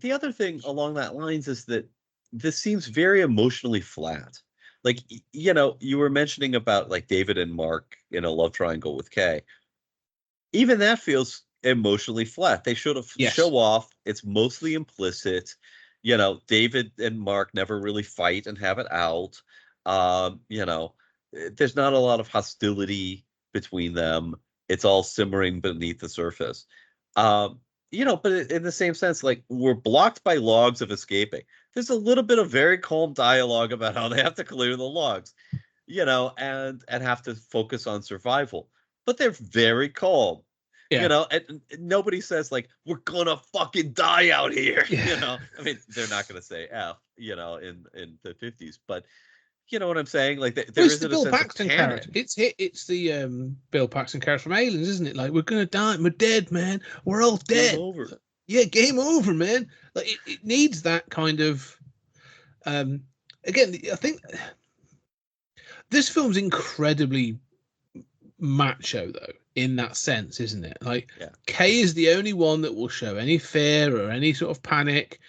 Speaker 6: The other thing along that lines is that this seems very emotionally flat. Like, you were mentioning about, like, David and Mark in a love triangle with Kay. Even that feels emotionally flat. They should have show off. It's mostly implicit. David and Mark never really fight and have it out. There's not a lot of hostility between them. It's all simmering beneath the surface. But in the same sense, like, we're blocked by logs of escaping. There's a little bit of very calm dialogue about how they have to clear the logs, and have to focus on survival. But they're very calm, and nobody says, like, we're gonna fucking die out here. I mean, they're not gonna say F, in the 50s, but you know what I'm saying? Like, there isn't
Speaker 5: the Bill
Speaker 6: a sense
Speaker 5: Paxton
Speaker 6: of panic.
Speaker 5: character. It's the Bill Paxton character from Aliens, isn't it? Like, we're gonna die. We're dead, man. We're all dead.
Speaker 6: Game over.
Speaker 5: Yeah, game over, man. Like, it needs that kind of. Again, I think this film's incredibly macho, though, in that sense, isn't it? Like, Kay is the only one that will show any fear or any sort of panic.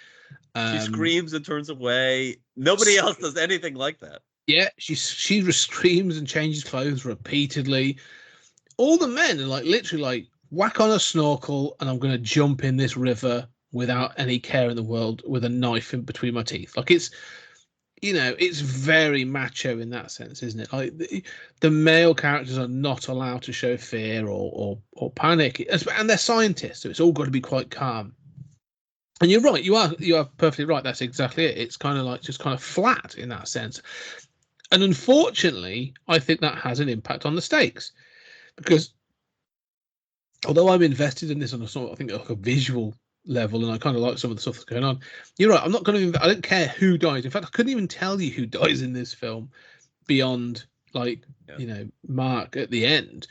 Speaker 6: She screams and turns away. Nobody else does anything like that.
Speaker 5: Yeah, she screams and changes clothes repeatedly. All the men are like literally like, whack on a snorkel and I'm going to jump in this river without any care in the world with a knife in between my teeth. Like it's, you know, it's very macho in that sense, isn't it? Like the male characters are not allowed to show fear or panic, and they're scientists, so it's all got to be quite calm. And you're right, you are perfectly right. That's exactly it. It's kind of like just kind of flat in that sense. And unfortunately, I think that has an impact on the stakes, because although I'm invested in this on a sort of, I think like a visual level, and I kind of like some of the stuff that's going on. You're right. I'm not going to. I don't care who dies. In fact, I couldn't even tell you who dies in this film beyond like you know Mark at the end.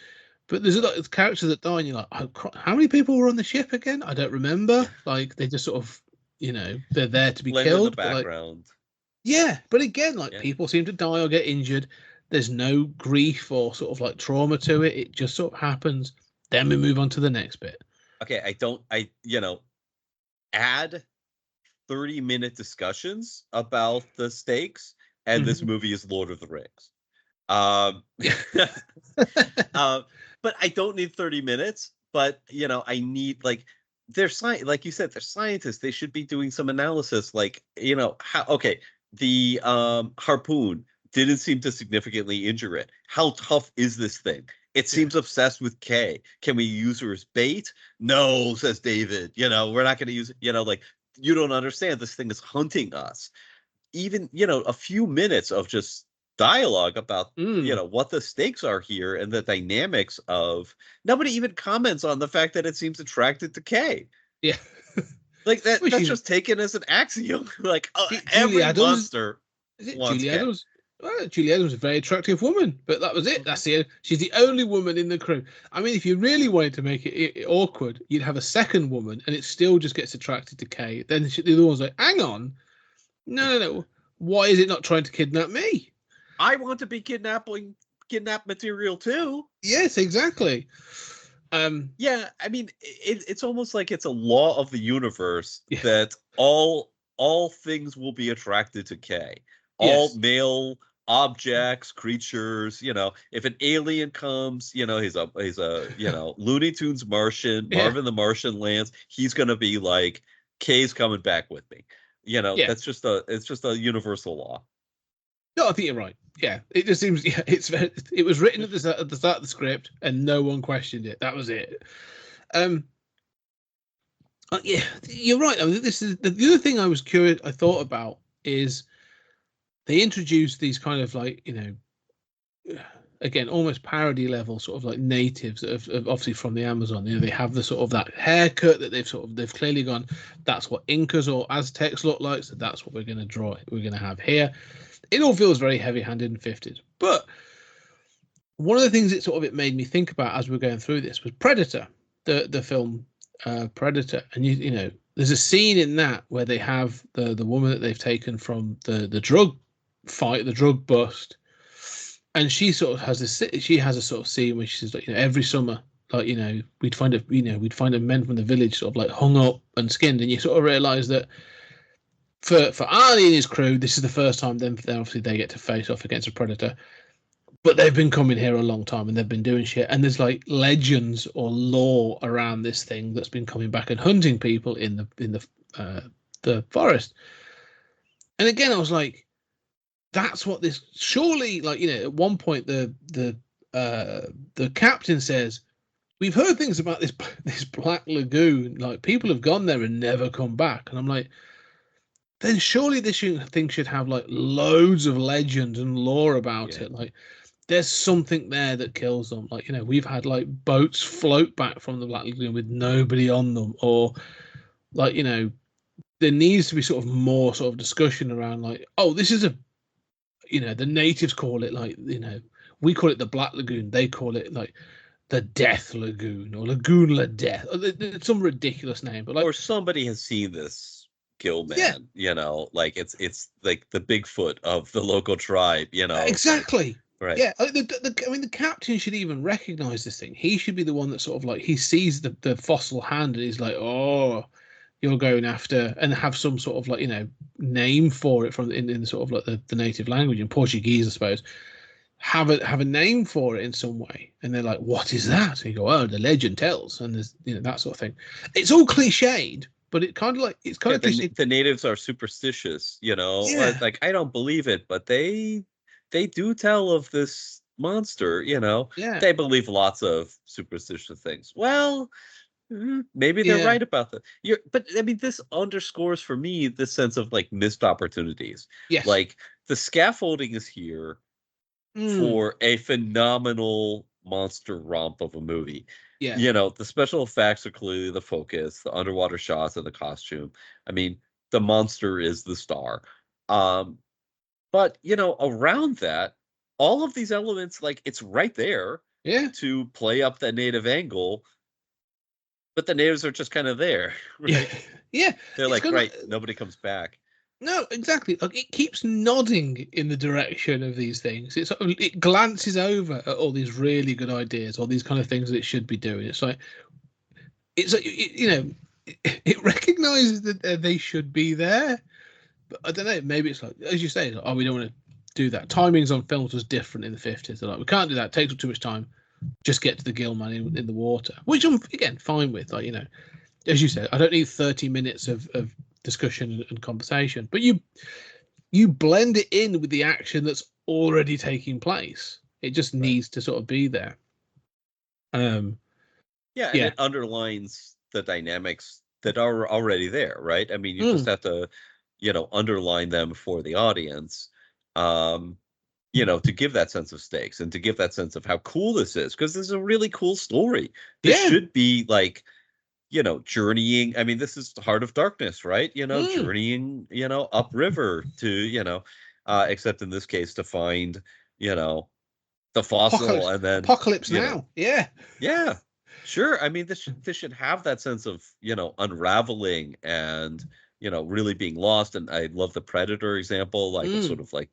Speaker 5: But there's a lot of characters that die, and you're like, oh, how many people were on the ship again? I don't remember. Like they just sort of, you know, they're there to be killed.
Speaker 6: In the background.
Speaker 5: But again, like people seem to die or get injured. There's no grief or sort of like trauma to it. It just sort of happens. Then we move on to the next bit.
Speaker 6: Okay, add 30-minute discussions about the stakes, and this movie is Lord of the Rings. But I don't need 30 minutes. But I need they're like you said, they're scientists. They should be doing some analysis. The harpoon didn't seem to significantly injure it. How tough is this thing? It seems obsessed with Kay. Can we use her as bait? No, says David. We're not going to use it. You don't understand. This thing is hunting us. Even, a few minutes of just dialogue about, what the stakes are here and the dynamics of. Nobody even comments on the fact that it seems attracted to Kay.
Speaker 5: Yeah.
Speaker 6: That's just taken as an axiom. Every monster wants
Speaker 5: Julie
Speaker 6: Kay.
Speaker 5: Adams? Well, Julie Adams was a very attractive woman, but that was it. She's the only woman in the crew. I mean, if you really wanted to make it awkward, you'd have a second woman, and it still just gets attracted to Kay. Then the other one's like, "Hang on, no. Why is it not trying to kidnap me?
Speaker 6: I want to be kidnapped material too."
Speaker 5: Yes, exactly.
Speaker 6: Yeah, I mean, it's almost like it's a law of the universe that all things will be attracted to Kay. All male objects, creatures, if an alien comes, he's a Looney Tunes Martian, Marvin the Martian lands, he's gonna be like, Kay's coming back with me. It's just a universal law.
Speaker 5: No, I think you're right. Yeah, it just seems it was written at the start of the script and no one questioned it. That was it. Yeah, you're right. I mean, this is the other thing I thought about is they introduced these kind of again, almost parody level sort of like natives of obviously from the Amazon. They have the sort of that haircut that they've clearly gone, that's what Incas or Aztecs look like, so that's what we're going to draw. We're going to have here. It all feels very heavy-handed and 50s. But one of the things it made me think about as we were going through this was Predator, the film Predator. And there's a scene in that where they have the woman that they've taken from the drug fight, the drug bust, and she sort of has a sort of scene where she says, every summer, we'd find a men from the village sort of like hung up and skinned, and you sort of realize that for Arnie and his crew, this is the first time then obviously they get to face off against a predator, but they've been coming here a long time and they've been doing shit, and there's like legends or lore around this thing that's been coming back and hunting people in the forest. And again, I was like, that's what this surely, at one point the captain says, we've heard things about this Black Lagoon, like people have gone there and never come back. And I'm like, then surely this thing should have like loads of legend and lore about it. Like there's something there that kills them. We've had like boats float back from the Black Lagoon with nobody on them, or there needs to be sort of more sort of discussion around this is the natives call it we call it the Black Lagoon. They call it like the Death Lagoon or Lagoon La Death. It's some ridiculous name, but
Speaker 6: or somebody has seen this Gill man, it's like the Bigfoot of the local tribe,
Speaker 5: Exactly.
Speaker 6: Right.
Speaker 5: Yeah. The captain should even recognize this thing. He should be the one that sort of he sees the fossil hand and he's like, oh, you're going after, and have some sort of like, name for it from in sort of like the native language, in Portuguese, I suppose. Have a name for it in some way, and they're like, "What is that?" And you go, "Oh, the legend tells," and there's that sort of thing. It's all cliched, but it's kind of cliched.
Speaker 6: The natives are superstitious,
Speaker 5: Yeah.
Speaker 6: like I don't believe it, but they do tell of this monster,
Speaker 5: Yeah.
Speaker 6: They believe lots of superstitious things. Well, maybe they're right about that. But I mean, this underscores for me the sense of like missed opportunities.
Speaker 5: Yes.
Speaker 6: Like the scaffolding is here for a phenomenal monster romp of a movie.
Speaker 5: Yeah.
Speaker 6: The special effects are clearly the focus, the underwater shots and the costume. I mean, the monster is the star. But around that, all of these elements, like it's right there to play up that native angle. But the natives are just kind of there, right?
Speaker 5: Yeah.
Speaker 6: They're like, right, nobody comes back.
Speaker 5: No, exactly. Like it keeps nodding in the direction of these things. It glances over at all these really good ideas, all these kind of things that it should be doing. It's like it recognizes that they should be there, but I don't know. Maybe it's like, as you say, like, we don't want to do that. Timings on films was different in the 50s. They're like, we can't do that. It takes up too much time. Just get to the gill man in the water, which I'm again fine with. Like, as you said, I don't need 30 minutes of discussion and conversation, but you blend it in with the action that's already taking place. It just needs to sort of be there.
Speaker 6: And it underlines the dynamics that are already there, right? I mean, you just have to, underline them for the audience, to give that sense of stakes and to give that sense of how cool this is, because this is a really cool story. This should be like, journeying. I mean, this is the Heart of Darkness, right? Journeying, upriver to, except in this case to find, the fossil and then
Speaker 5: Apocalypse Now.
Speaker 6: Yeah. Sure. I mean, this should have that sense of, unraveling and, really being lost. And I love the Predator example. Like it's sort of like,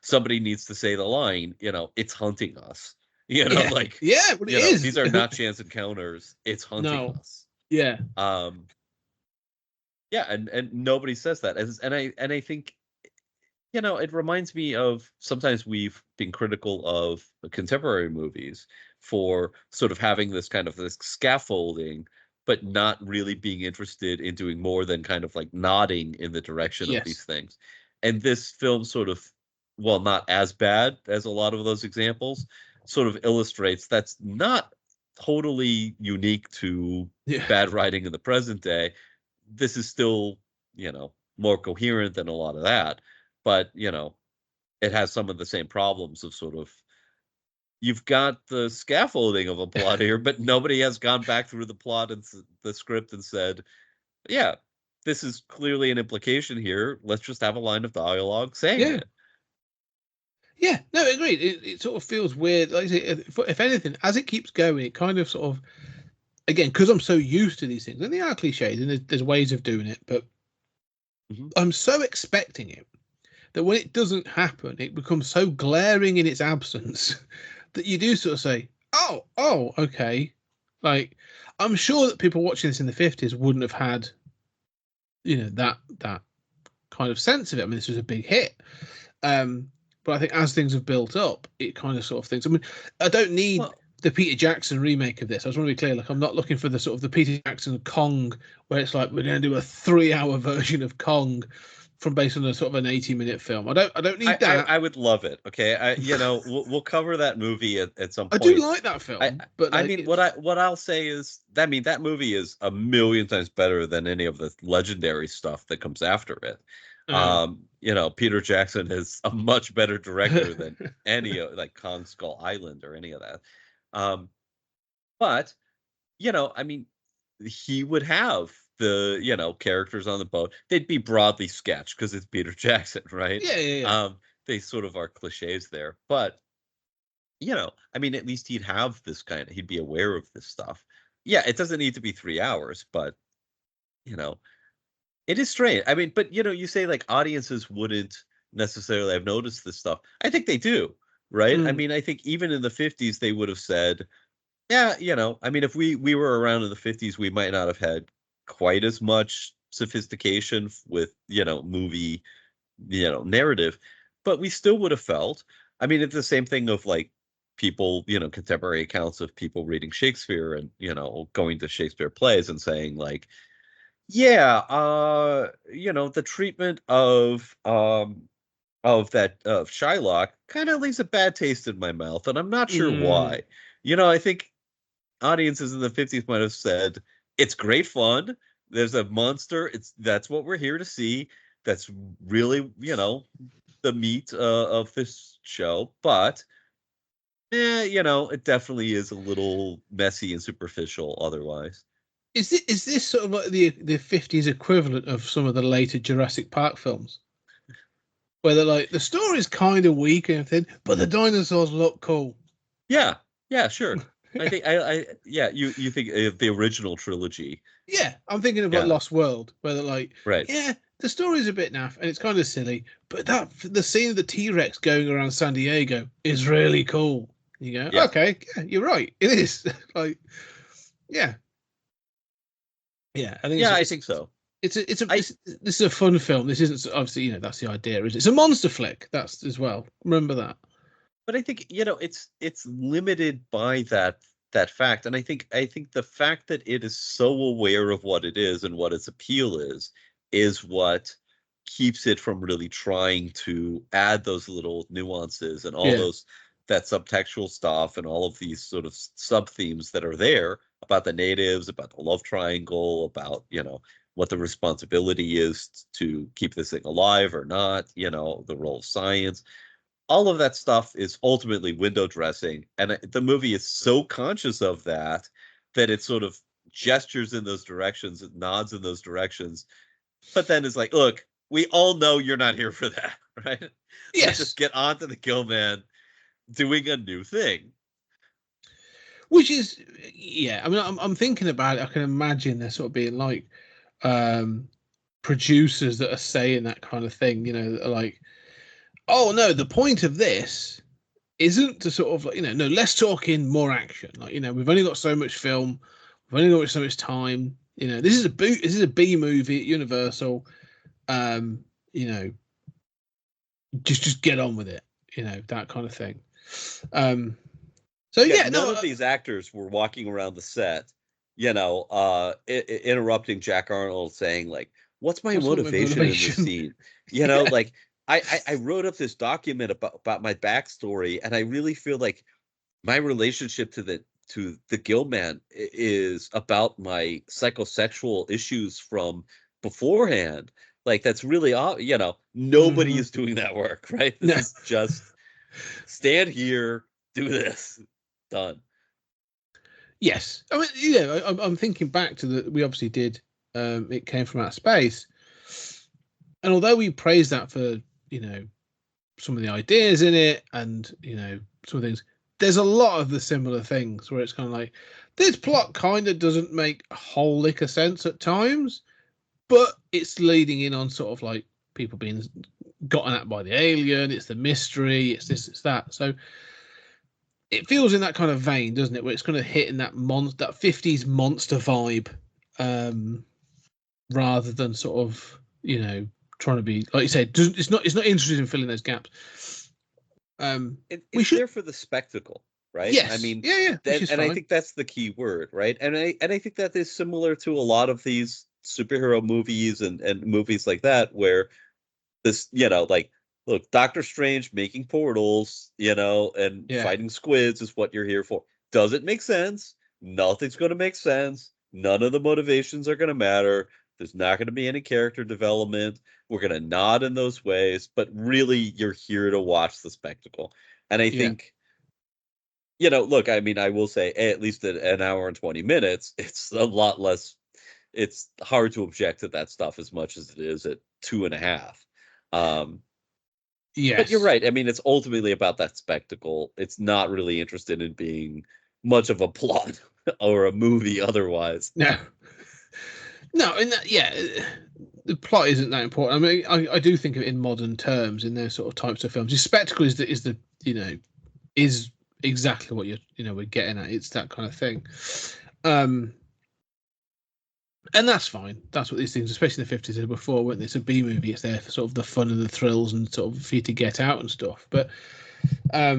Speaker 6: somebody needs to say the line, it's hunting us. Like,
Speaker 5: but it is.
Speaker 6: These are not chance encounters. It's hunting us.
Speaker 5: Yeah.
Speaker 6: And nobody says that. And I think, it reminds me of sometimes we've been critical of contemporary movies for sort of having this kind of this scaffolding, but not really being interested in doing more than kind of like nodding in the direction of these things. And this film sort of, well, not as bad as a lot of those examples, sort of illustrates that's not totally unique to bad writing in the present day. This is still, more coherent than a lot of that. But, it has some of the same problems of sort of, you've got the scaffolding of a plot here, but nobody has gone back through the plot and the script and said, yeah, this is clearly an implication here. Let's just have a line of dialogue saying it.
Speaker 5: Yeah, no, I agree. It sort of feels weird. Like I say, if anything, as it keeps going, it kind of sort of, again, because I'm so used to these things, and they are cliches, and there's ways of doing it, but I'm so expecting it that when it doesn't happen, it becomes so glaring in its absence that you do sort of say, oh, okay. Like, I'm sure that people watching this in the 50s wouldn't have had, that kind of sense of it. I mean, this was a big hit. But I think as things have built up, it kind of sort of thinks. I mean, I don't need the Peter Jackson remake of this. I just want to be clear. Like, I'm not looking for the sort of the Peter Jackson Kong, where it's like we're going to do a 3-hour version of Kong from based on a sort of an 80-minute film. I don't need that.
Speaker 6: I would love it. Okay, we'll cover that movie at some point.
Speaker 5: I do like that film, but
Speaker 6: I mean, what I'll say is, I mean, that movie is a million times better than any of the legendary stuff that comes after it. Peter Jackson is a much better director than any like Kong Skull Island or any of that. But I mean, he would have the characters on the boat. They'd be broadly sketched because it's Peter Jackson, right?
Speaker 5: Yeah.
Speaker 6: They sort of are cliches there, but I mean, at least he'd have this he'd be aware of this stuff. Yeah, it doesn't need to be 3 hours, but it is strange. I mean, but you say like audiences wouldn't necessarily have noticed this stuff. I think they do, right? I mean, I think even in the 50s they would have said, yeah, I mean, if we were around in the 50s, we might not have had quite as much sophistication with, movie, narrative, but we still would have felt, I mean, it's the same thing of like people, contemporary accounts of people reading Shakespeare and, going to Shakespeare plays and saying like, yeah, the treatment of that of Shylock kind of leaves a bad taste in my mouth, and I'm not sure why. I think audiences in the 50s might have said it's great fun. There's a monster. That's what we're here to see. That's really, the meat of this show. But it definitely is a little messy and superficial otherwise.
Speaker 5: Is this sort of like the 50s equivalent of some of the later Jurassic Park films? Where they're like, the story's kind of weak and everything, but the dinosaurs look cool.
Speaker 6: Yeah, sure. I think you think of the original trilogy.
Speaker 5: Yeah, I'm thinking of like Lost World, where they're like,
Speaker 6: right.
Speaker 5: Yeah, the story's a bit naff and it's kind of silly, but the scene of the T-Rex going around San Diego is really cool. You go, okay, yeah, you're right, it is. Like, yeah, I think.
Speaker 6: I think so.
Speaker 5: This is a fun film. This isn't obviously, that's the idea. Is it's a monster flick? That's as well. Remember that.
Speaker 6: But I think it's limited by that fact, and I think the fact that it is so aware of what it is and what its appeal is what keeps it from really trying to add those little nuances and all that subtextual stuff and all of these sort of sub themes that are there about the natives, about the love triangle, about what the responsibility is to keep this thing alive or not, the role of science. All of that stuff is ultimately window dressing. And the movie is so conscious of that it sort of gestures in those directions, it nods in those directions. But then it's like, look, we all know you're not here for that, right?
Speaker 5: Yes.
Speaker 6: Let's just get on to the Gillman doing a new thing.
Speaker 5: Which is, I mean, I'm thinking about it. I can imagine there sort of being like producers that are saying that kind of thing, that are like, oh no, the point of this isn't to sort of like, no, let's talk in more action. Like, we've only got so much film, we've only got so much time. This is a B movie at Universal. Just get on with it. That kind of thing. None
Speaker 6: of these actors were walking around the set, interrupting Jack Arnold, saying like, "What's my motivation in this scene?" Like. I wrote up this document about my backstory, and I really feel like my relationship to the Gillman is about my psychosexual issues from beforehand. Like that's really nobody is doing that work, right? This is just stand here, do this, done.
Speaker 5: Yes, I mean, I'm thinking back to we obviously did. It came from outer space, and although we praised that for some of the ideas in it and some of the things, there's a lot of the similar things where it's kind of like this plot kind of doesn't make a whole lick of sense at times, but it's leading in on sort of like people being gotten at by the alien, it's the mystery, it's this, it's that. So it feels in that kind of vein, doesn't it, where it's kind of hitting that 50s monster vibe, rather than sort of trying to be, like you said, it's not interested in filling those gaps.
Speaker 6: It's there for the spectacle, right?
Speaker 5: Yes.
Speaker 6: I mean,
Speaker 5: and
Speaker 6: I think that's the key word, right? And I think that is similar to a lot of these superhero movies and movies like that, where this, like, look, Doctor Strange making portals, and fighting squids is what you're here for. Does it make sense? Nothing's going to make sense. None of the motivations are going to matter. There's not going to be any character development. We're going to nod in those ways, but really you're here to watch the spectacle. And I think, look, I mean, I will say at least at an hour and 20 minutes, it's a lot less, it's hard to object to that stuff as much as it is at 2.5.
Speaker 5: Yes.
Speaker 6: But you're right. I mean, it's ultimately about that spectacle. It's not really interested in being much of a plot or a movie otherwise.
Speaker 5: No, and the plot isn't that important. I mean, I do think of it in modern terms in those sort of types of films. The spectacle is is exactly what we're getting at. It's that kind of thing. And that's fine. That's what these things, especially in the 50s and before, weren't they? It's a B movie. It's there for sort of the fun and the thrills and sort of for you to get out and stuff. But I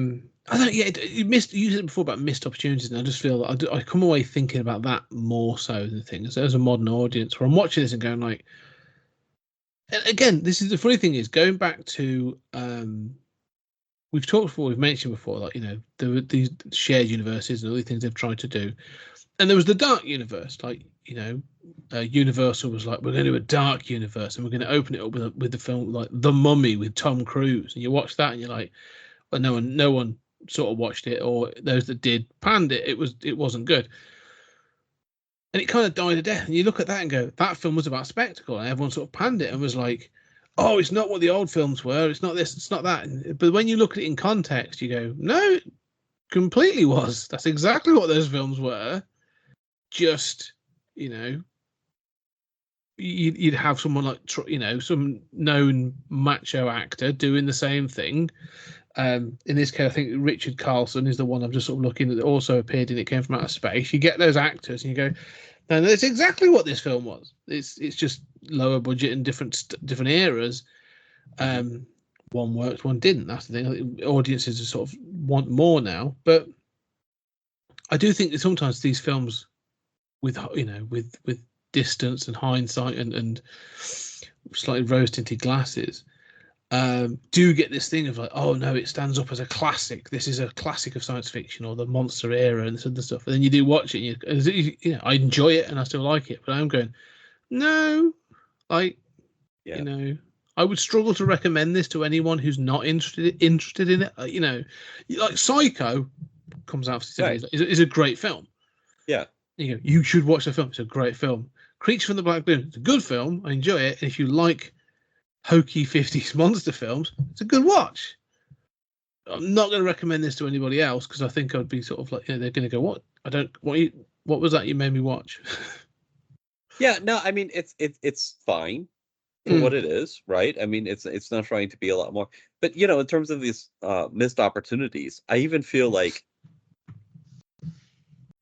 Speaker 5: don't. Yeah, you said it before about missed opportunities, and I just feel that I come away thinking about that more so than things. As a modern audience, where I'm watching this and going like, and again, this is the funny thing is going back to we've talked before, we've mentioned before, like there were these shared universes and all the things they've tried to do, and there was the dark universe, like Universal was like, we're going to do a dark universe and we're going to open it up with the film like The Mummy with Tom Cruise, and you watch that and you're like, well, no one sort of watched it, or those that did panned it. It wasn't good, and it kind of died a death. And you look at that and go, that film was about spectacle, and everyone sort of panned it and was like, oh, it's not what the old films were. It's not this. It's not that. But when you look at it in context, you go, no, it completely was. That's exactly what those films were. Just you'd have someone like some known macho actor doing the same thing. In this case, I think Richard Carlson is the one I'm just sort of looking at that also appeared in It Came From Outer Space. You get those actors and you go, no, that's exactly what this film was. It's just lower budget and different eras. One worked, one didn't. That's the thing. I think audiences are sort of want more now, but I do think that sometimes these films, with distance and hindsight and slightly rose-tinted glasses, do get this thing of like, oh no, it stands up as a classic. This is a classic of science fiction, or the monster era and this other stuff. And then you do watch it, and I enjoy it and I still like it, but I'm going, no, like, I would struggle to recommend this to anyone who's not interested in it. Like Psycho comes out is a great film.
Speaker 6: Yeah.
Speaker 5: You should watch the film. It's a great film. Creature from the Black Lagoon, it's a good film. I enjoy it. And if you like hokey 50s monster films, it's a good watch. I'm not going to recommend this to anybody else because I think I'd be sort of like, they're going to go, what was that you made me watch?
Speaker 6: Yeah, no, I mean it's fine for what it is, right? I mean it's not trying to be a lot more, but in terms of these missed opportunities, I even feel like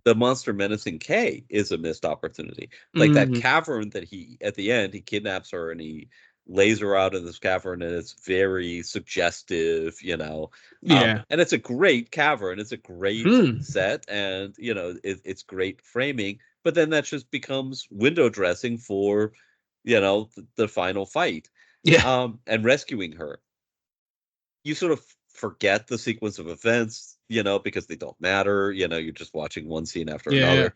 Speaker 6: the Monster Menacing K is a missed opportunity. Like that cavern that at the end, he kidnaps her and he lays her out in this cavern, and it's very suggestive,
Speaker 5: Yeah.
Speaker 6: And it's a great cavern. It's a great set, and, it's great framing. But then that just becomes window dressing for, the final fight.
Speaker 5: Yeah.
Speaker 6: And rescuing her. You sort of forget the sequence of events, because they don't matter. You're just watching one scene after another.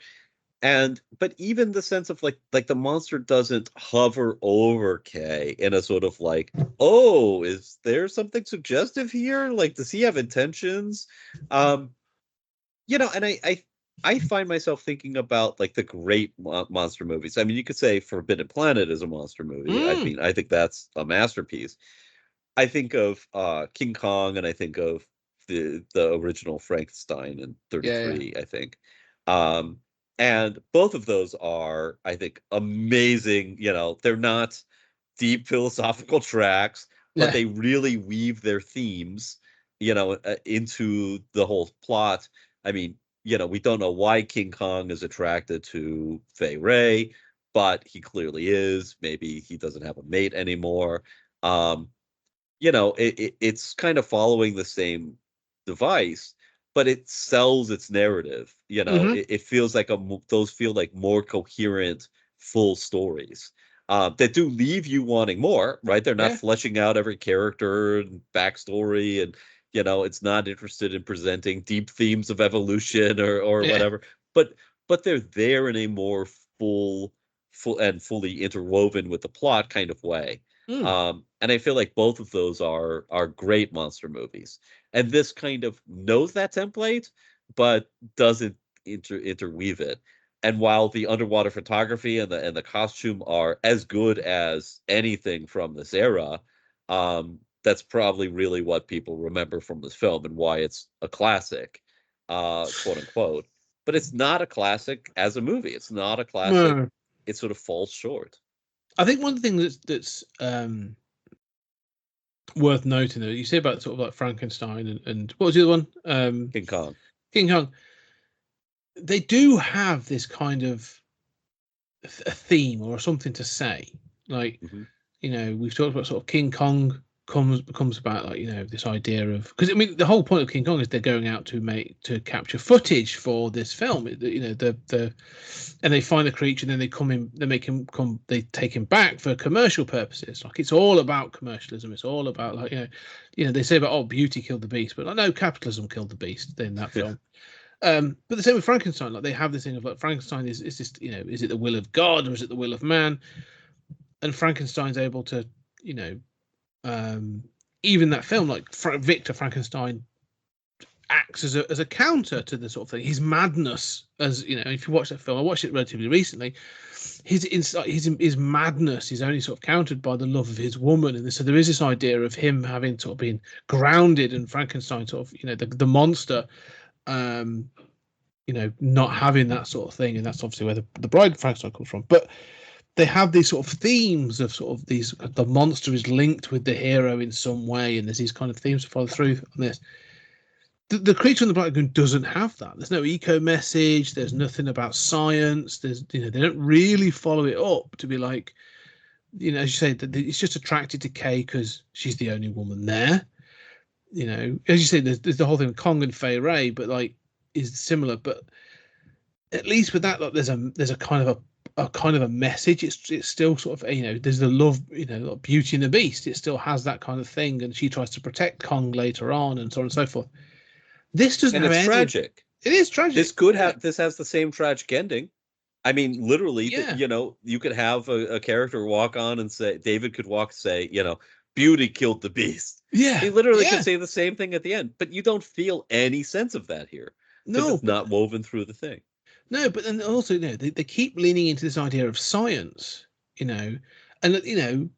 Speaker 6: But even the sense of like the monster doesn't hover over Kay in a sort of like, oh, is there something suggestive here? Like, does he have intentions? And I find myself thinking about like the great monster movies. I mean, you could say Forbidden Planet is a monster movie. I mean, I think that's a masterpiece. I think of King Kong, and I think of the original Frankenstein in 1933, I think. And both of those are, I think, amazing. They're not deep philosophical tracks, but they really weave their themes, into the whole plot. I mean, we don't know why King Kong is attracted to Fay Wray, but he clearly is. Maybe he doesn't have a mate anymore. It's kind of following the same device, but it sells its narrative. It feels like those feel like more coherent, full stories that do leave you wanting more, right? They're not fleshing out every character and backstory, and it's not interested in presenting deep themes of evolution or whatever. But they're there in a more full and fully interwoven with the plot kind of way. And I feel like both of those are great monster movies. And this kind of knows that template, but doesn't interweave it. And while the underwater photography and the costume are as good as anything from this era, that's probably really what people remember from this film and why it's a classic, quote unquote. But it's not a classic as a movie. It's not a classic. No. It sort of falls short.
Speaker 5: I think one thing that's worth noting, though, you say about sort of like Frankenstein and what was the other one?
Speaker 6: King Kong.
Speaker 5: King Kong. They do have this kind of a theme or something to say. Like,
Speaker 6: Mhm.
Speaker 5: We've talked about sort of King Kong becomes about like this idea of, because I mean the whole point of King Kong is they're going out to capture footage for this film. And they find the creature, and then they come in, they take him back for commercial purposes. Like, it's all about commercialism. It's all about like they say about beauty killed the beast, but like, no, capitalism killed the beast in that film. But the same with Frankenstein. Like, they have this thing of like, Frankenstein is this is it the will of God or is it the will of man? And Frankenstein's able to even that film, like Victor Frankenstein acts as a counter to the sort of thing. His madness, as if you watch that film, I watched it relatively recently. His madness is only sort of countered by the love of his woman, and so there is this idea of him having sort of been grounded, and Frankenstein sort of the monster, not having that sort of thing, and that's obviously where the Bride of Frankenstein comes from. But they have these sort of themes of sort of these, the monster is linked with the hero in some way, and there's these kind of themes to follow through on this. The Creature in the Black Lagoon doesn't have that. There's no eco message. There's nothing about science. There's they don't really follow it up to be like, as you say, that it's just attracted to Kay because she's the only woman there. As you say, there's the whole thing with Kong and Fay Ray, but like is similar. But at least with that, like there's a kind of a message. It's still sort of there's the love, Beauty and the Beast. It still has that kind of thing, and she tries to protect Kong later on, and so on and so forth. This doesn't have any.
Speaker 6: Tragic.
Speaker 5: It is tragic.
Speaker 6: This has the same tragic ending. I mean, literally, you could have a character walk on and say, David could say, Beauty killed the Beast.
Speaker 5: Yeah.
Speaker 6: He literally could say the same thing at the end, but you don't feel any sense of that here. No. It's not woven through the thing.
Speaker 5: No, but then also, they keep leaning into this idea of science, and, the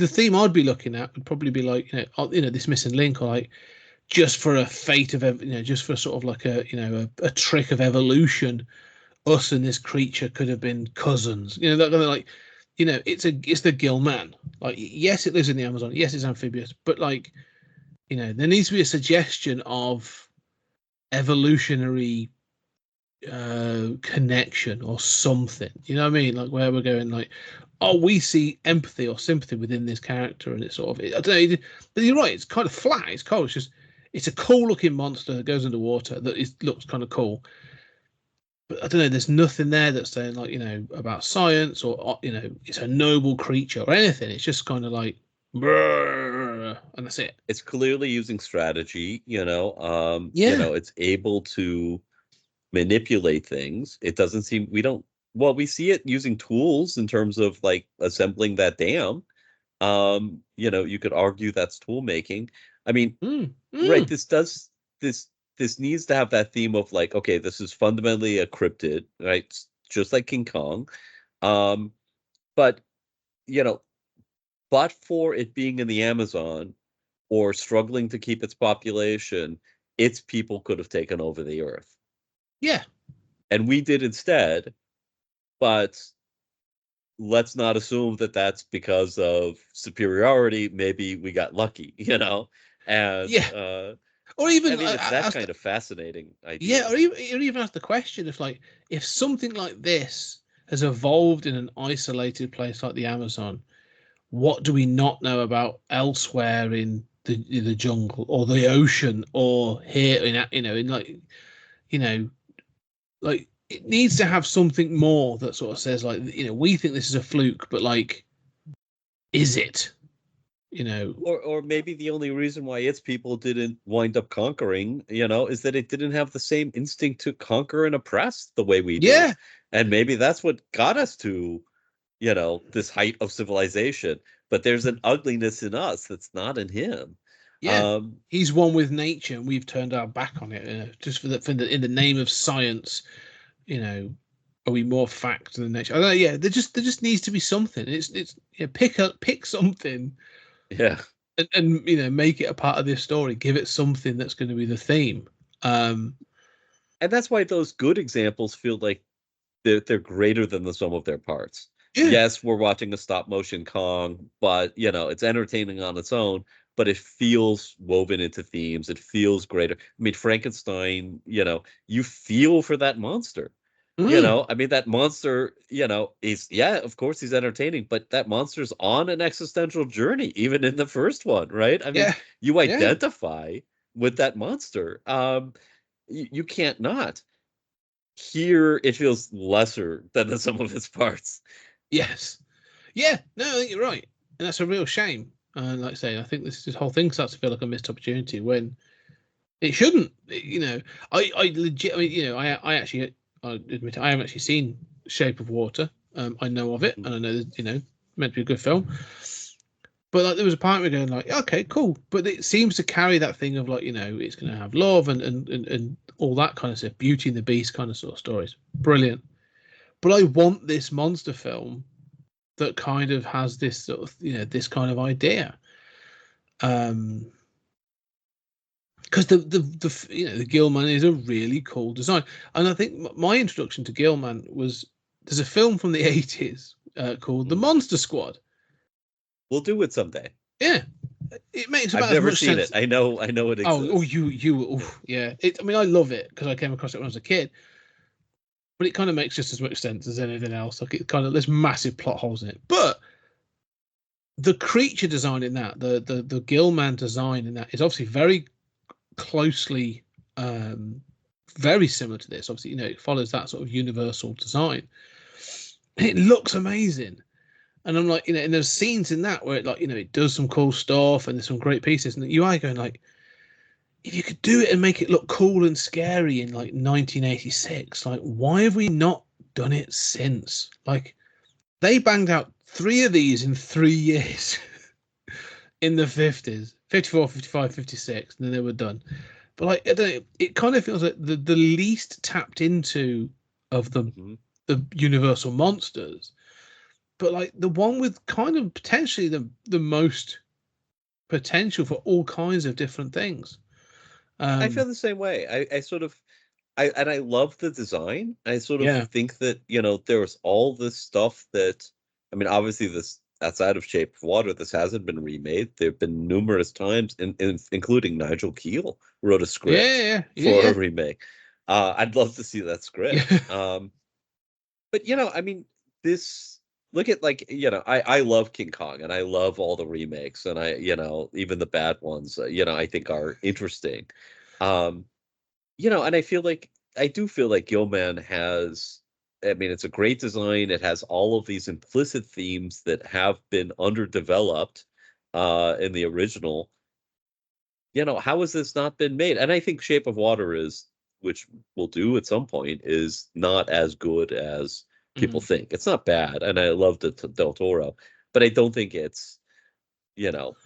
Speaker 5: theme I'd be looking at would probably be like, this missing link, or like, just for a fate of, just for sort of like a trick of evolution, us and this creature could have been cousins. That kind of like, it's the gill man. Like, yes, it lives in the Amazon. Yes, it's amphibious, but like, there needs to be a suggestion of evolutionary connection or something. You know what I mean? Like, where we're going, like, we see empathy or sympathy within this character, and it's sort of, I don't know, but you're right. It's kind of flat. It's cold. It's a cool looking monster that goes underwater that looks kind of cool. But I don't know, there's nothing there that's saying like, about science or, it's a noble creature or anything. It's just kind of like, and that's it.
Speaker 6: It's clearly using strategy, it's able to manipulate things. It doesn't seem, we see it using tools in terms of like assembling that dam. You could argue that's tool making. I mean, right, this needs to have that theme of like, okay, this is fundamentally a cryptid, right? Just like King Kong. But for it being in the Amazon or struggling to keep its population, its people could have taken over the earth.
Speaker 5: Yeah.
Speaker 6: And we did instead, but let's not assume that that's because of superiority. Maybe we got lucky, and
Speaker 5: or even
Speaker 6: it's that kind of fascinating idea.
Speaker 5: Yeah, or even ask the question if something like this has evolved in an isolated place like the Amazon, what do we not know about elsewhere in the jungle or the ocean or here like it needs to have something more that sort of says like, we think this is a fluke, but like, is it?
Speaker 6: Or maybe the only reason why its people didn't wind up conquering, is that it didn't have the same instinct to conquer and oppress the way we do.
Speaker 5: Yeah.
Speaker 6: And maybe that's what got us to, this height of civilization. But there's an ugliness in us that's not in him.
Speaker 5: Yeah, he's one with nature, and we've turned our back on it. Just in the name of science, are we more fact than nature? I don't know. Yeah, there just needs to be something. It's pick something.
Speaker 6: Yeah,
Speaker 5: and make it a part of this story. Give it something that's going to be the theme.
Speaker 6: And that's why those good examples feel like they're greater than the sum of their parts. Yeah. Yes, we're watching a stop motion Kong, but it's entertaining on its own. But it feels woven into themes. It feels greater. I mean, Frankenstein. You feel for that monster. I mean, that monster, of course he's entertaining, but that monster's on an existential journey, even in the first one, right? I mean,
Speaker 5: Yeah.
Speaker 6: you
Speaker 5: Yeah.
Speaker 6: identify with that monster. You can't not. Here, it feels lesser than the sum of its parts.
Speaker 5: Yes. Yeah. No, I think you're right, and that's a real shame. And like I say, I think this whole thing starts to feel like a missed opportunity when it shouldn't. I legit. I mean, I actually, I admit, I haven't actually seen Shape of Water. I know of it, and I know that, meant to be a good film. But like, there was a part of me going like, okay, cool. But it seems to carry that thing of like, it's going to have love and all that kind of stuff, Beauty and the Beast kind of sort of stories. Brilliant. But I want this monster film that kind of has this sort of, this kind of idea. Because the Gillman is a really cool design, and I think my introduction to Gillman was there's a film from the 80s called The Monster Squad.
Speaker 6: We'll do it someday.
Speaker 5: Yeah, it makes about
Speaker 6: I've never
Speaker 5: as much
Speaker 6: seen
Speaker 5: sense.
Speaker 6: it. I know it exists.
Speaker 5: Yeah. I mean, I love it because I came across it when I was a kid, but it kind of makes just as much sense as anything else. Like, it kind of, there's massive plot holes in it, but the creature design in that, the Gillman design in that is obviously very closely, very similar to this. Obviously, it follows that sort of universal design. It looks amazing, and I'm like, and there's scenes in that where it, like, it does some cool stuff and there's some great pieces, and you are going like, if you could do it and make it look cool and scary in like 1986, like, why have we not done it since? Like, they banged out 3 of these in 3 years in the 50s, 54, 55, 56, and then they were done. But like, I don't know, it kind of feels like the least tapped into of the Universal monsters, but like the one with kind of potentially the most potential for all kinds of different things.
Speaker 6: I feel the same way. I sort of, I love the design. I sort of
Speaker 5: Yeah.
Speaker 6: think that, there was all this stuff that, I mean, obviously this, outside of Shape of Water, this hasn't been remade. There have been numerous times, including Nigel Keel wrote a script for a remake. I'd love to see that script.
Speaker 5: Yeah.
Speaker 6: But I mean, this, look at, like, I love King Kong and I love all the remakes, and even the bad ones, I think are interesting. Um, and I do feel like Gilman has, I mean, it's a great design. It has all of these implicit themes that have been underdeveloped in the original. How has this not been made? And I think Shape of Water is, which we'll do at some point, is not as good as people think. It's not bad, and I love Del Toro, but I don't think it's,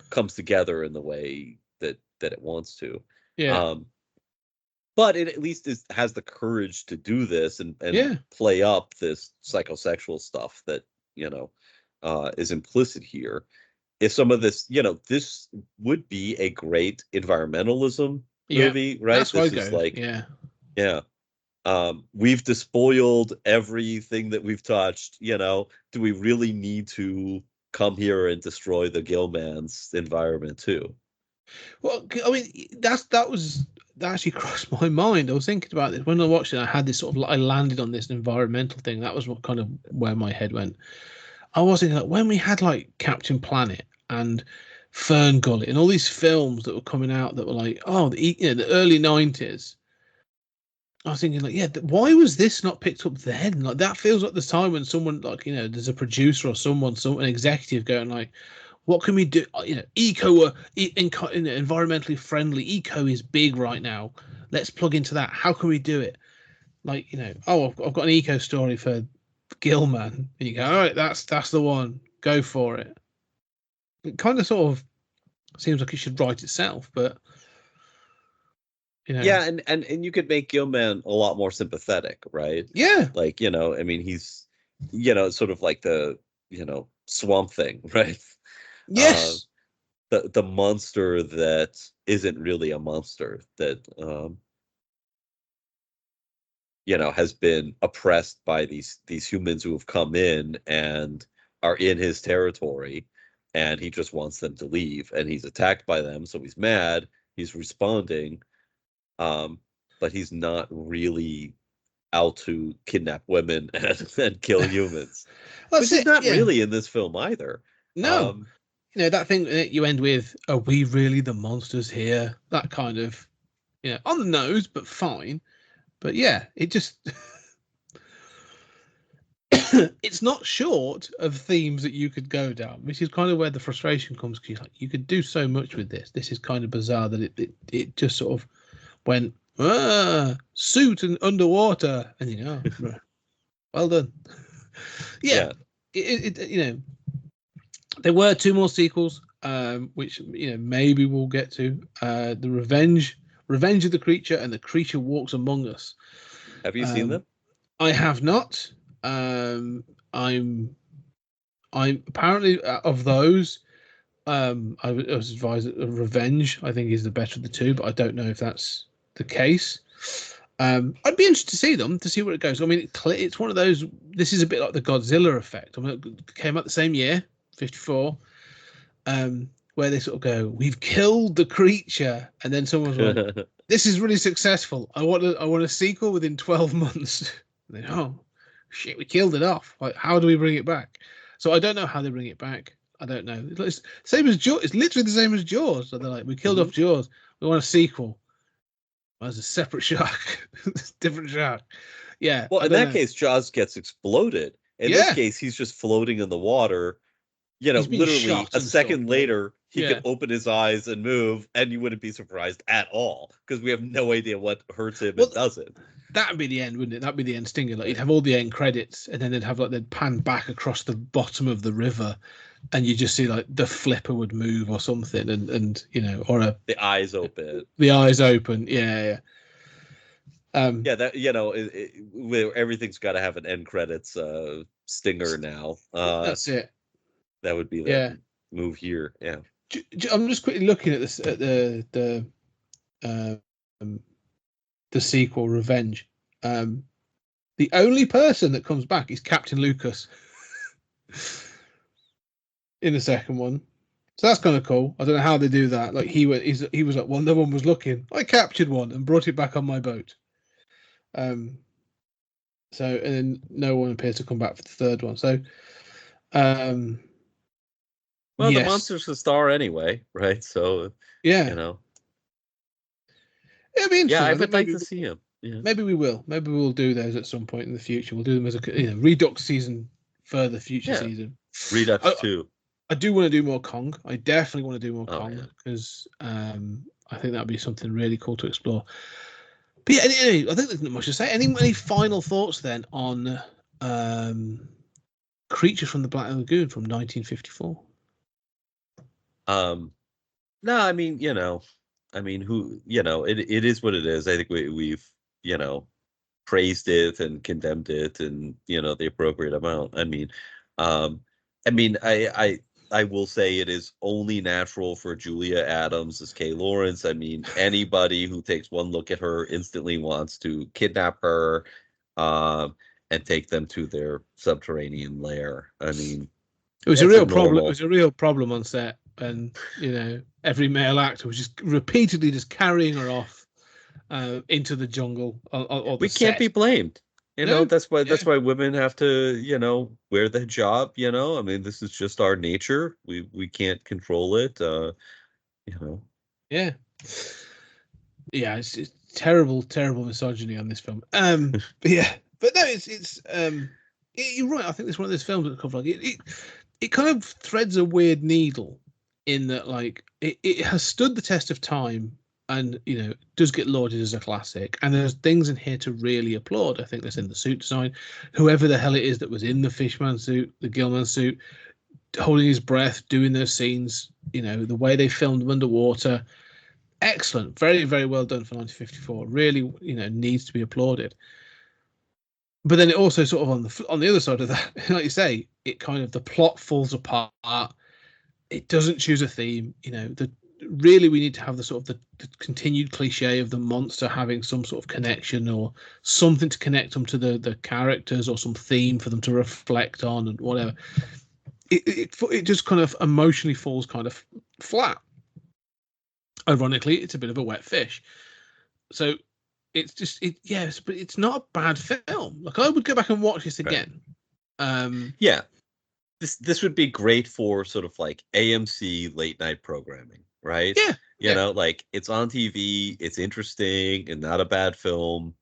Speaker 6: comes together in the way that it wants to.
Speaker 5: Yeah.
Speaker 6: But it at least has the courage to do this and play up this psychosexual stuff that, is implicit here. If some of this, this would be a great environmentalism movie, right?
Speaker 5: That's why
Speaker 6: This
Speaker 5: I
Speaker 6: is
Speaker 5: go.
Speaker 6: like,
Speaker 5: yeah.
Speaker 6: We've despoiled everything that we've touched. Do we really need to come here and destroy the Gilman's environment too?
Speaker 5: Well, I mean, that actually crossed my mind. I was thinking about this when I watched it. I had this sort of, I landed on this environmental thing. That was what kind of where my head went. I was thinking, like, when we had like Captain Planet and Fern Gully and all these films that were coming out that were like, the early 90s. I was thinking, like, why was this not picked up then? Like, that feels like the time when someone, like, there's a producer or an executive going like, what can we do? Environmentally friendly. Eco is big right now. Let's plug into that. How can we do it? Like, I've got an eco story for Gilman. And you go, all right, that's the one. Go for it. It kind of sort of seems like it should write itself, but
Speaker 6: yeah, and you could make Gilman a lot more sympathetic, right?
Speaker 5: Yeah.
Speaker 6: Like, I mean, he's, sort of like the, Swamp Thing, right?
Speaker 5: Yes.
Speaker 6: The monster that isn't really a monster, that has been oppressed by these humans who have come in and are in his territory, and he just wants them to leave, and he's attacked by them, so he's mad, he's responding, but he's not really out to kidnap women and kill humans,
Speaker 5: That's
Speaker 6: which is
Speaker 5: it.
Speaker 6: not
Speaker 5: Yeah.
Speaker 6: really in this film either.
Speaker 5: No. That thing that you end with, are we really the monsters here? That kind of, on the nose, but fine. But yeah, it just it's not short of themes that you could go down, which is kind of where the frustration comes. Because like, you could do so much with this. This is kind of bizarre that it just sort of went suit and underwater, and well done. Yeah. There were 2 more sequels, which maybe we'll get to. The Revenge of the Creature and The Creature Walks Among Us.
Speaker 6: Have you seen them?
Speaker 5: I have not. I'm apparently of those. I was advised that Revenge, I think, is the better of the 2, but I don't know if that's the case. I'd be interested to see them, to see where it goes. I mean, it's one of those. This is a bit like the Godzilla effect. I mean, it came out the same year, 54, where they sort of go, "We've killed the creature," and then someone's like, "This is really successful. I want a sequel within 12 months." And then, oh shit, we killed it off. Like, how do we bring it back? So I don't know how they bring it back. I don't know. It's same as Jaws. It's literally the same as Jaws. So they're like, we killed off Jaws. We want a sequel. Well, it's a separate shark. Different shark. Yeah.
Speaker 6: Well, in that case, Jaws gets exploded. In this case, he's just floating in the water. Literally a second later, he could open his eyes and move, and you wouldn't be surprised at all, because we have no idea what hurts him and doesn't.
Speaker 5: That'd be the end, wouldn't it? That'd be the end stinger. Like, you'd have all the end credits, and then they'd pan back across the bottom of the river, and you just see like the flipper would move or something, and or
Speaker 6: the eyes open.
Speaker 5: The eyes open, yeah.
Speaker 6: Where everything's got to have an end credits stinger now.
Speaker 5: That's it.
Speaker 6: That would be the move here. Yeah.
Speaker 5: I'm just quickly looking at this at the sequel, Revenge. The only person that comes back is Captain Lucas in the second one, so that's kind of cool. I don't know how they do that. Like, he was like, well, no one was looking. I captured one and brought it back on my boat. And then no one appears to come back for the third one. So,
Speaker 6: well, the monster's the star anyway, right? So
Speaker 5: yeah, it'd be interesting.
Speaker 6: Yeah, I would like to see him. Yeah.
Speaker 5: Maybe we will. Maybe we'll do those at some point in the future. We'll do them as a Redux season, further future season.
Speaker 6: Redux 2.
Speaker 5: I do want to do more Kong. I definitely want to do more Kong, because I think that'd be something really cool to explore. But yeah, anyway, I think there's not much to say. Any final thoughts then on Creature from the Black Lagoon from 1954?
Speaker 6: No, I mean, who, it is what it is. I think we've, praised it and condemned it, and, the appropriate amount. I will say it is only natural for Julia Adams as Kay Lawrence. I mean, anybody who takes one look at her instantly wants to kidnap her, and take them to their subterranean lair. I mean,
Speaker 5: it was a real problem. It was a real problem on set. And every male actor was just repeatedly just carrying her off into the jungle. Or
Speaker 6: we can't be blamed. That's why women have to wear the hijab. I mean, this is just our nature. We can't control it.
Speaker 5: Yeah. It's terrible misogyny on this film. But no, it's you're right. I think it's one of those films that cover it kind of threads a weird needle, in that, like, it has stood the test of time, and does get lauded as a classic, and there's things in here to really applaud. I think there's in the suit design, whoever the hell it is that was in the Fishman suit, the Gillman suit, holding his breath, doing those scenes, the way they filmed them underwater, excellent, very, very well done for 1954. Really, needs to be applauded. But then it also sort of on the other side of that, like you say, it kind of, the plot falls apart. It doesn't choose a theme. Really, we need to have the sort of the continued cliche of the monster having some sort of connection, or something to connect them to the characters, or some theme for them to reflect on, and whatever. It just kind of emotionally falls kind of flat. Ironically, it's a bit of a wet fish. So it's just yes, but it's not a bad film. Like I would go back and watch this again.
Speaker 6: Yeah, this would be great for sort of like AMC late night programming, right?
Speaker 5: Yeah,
Speaker 6: you know, like it's on TV, it's interesting and not a bad film,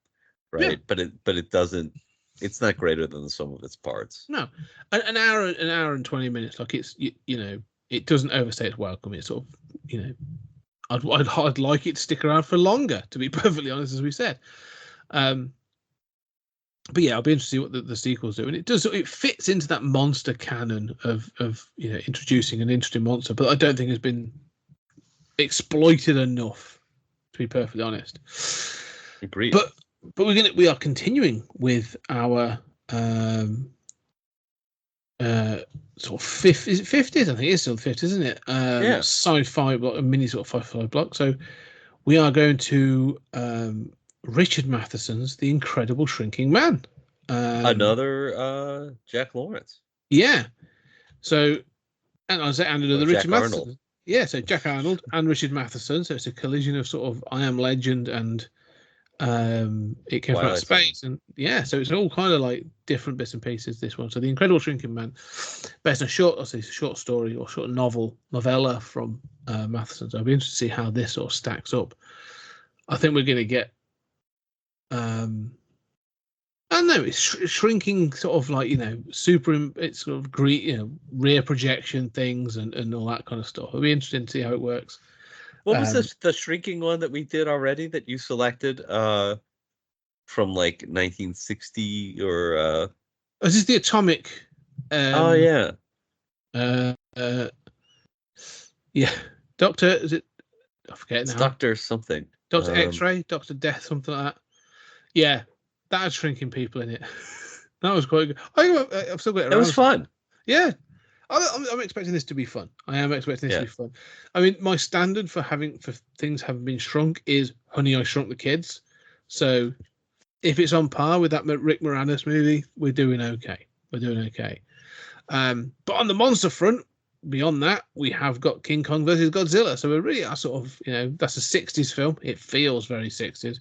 Speaker 6: right? But it doesn't. It's not greater than the sum of its parts.
Speaker 5: No, an hour and 20 minutes. Like it's you know, it doesn't overstay its welcome. It's sort of, you know, I'd like it to stick around for longer, to be perfectly honest, as we said. But yeah, I'll be interested to see what the sequels do, and it fits into that monster canon of you know, introducing an interesting monster, but I don't think has been exploited enough, to be perfectly honest.
Speaker 6: Agreed.
Speaker 5: But we are continuing with our sort of 50s. I think it's still 50s, isn't it? Sci-fi block, a mini sort of sci-fi block. So we are going to Richard Matheson's The Incredible Shrinking Man.
Speaker 6: Another Jack Lawrence.
Speaker 5: Yeah. So, and I say another Richard Matheson.
Speaker 6: Arnold.
Speaker 5: Yeah, so Jack Arnold and Richard Matheson. So it's a collision of sort of I Am Legend and It Came from Outer Space. And yeah, so it's all kind of like different bits and pieces, this one. So The Incredible Shrinking Man, based on a short story or short novella from Matheson. So I'll be interested to see how this sort of stacks up. I think we're going to get I don't know, it's shrinking sort of like, you know, it's sort of rear projection things and all that kind of stuff. It'll be interesting to see how it works.
Speaker 6: What was the shrinking one that we did already that you selected from like 1960 or
Speaker 5: this is the atomic
Speaker 6: yeah.
Speaker 5: Yeah. Doctor, is it, I forget
Speaker 6: it's
Speaker 5: now.
Speaker 6: Doctor something.
Speaker 5: Doctor X-ray, Doctor Death, something like that. Yeah, that had shrinking people in it. That was quite good. I've still got it around.
Speaker 6: It was fun.
Speaker 5: Yeah. I'm expecting this to be fun. I am expecting this to be fun. I mean, my standard for things having been shrunk is Honey, I Shrunk the Kids. So if it's on par with that Rick Moranis movie, we're doing okay. But on the monster front, beyond that, we have got King Kong versus Godzilla. So we really are sort of, you know, that's a 60s film. It feels very 60s.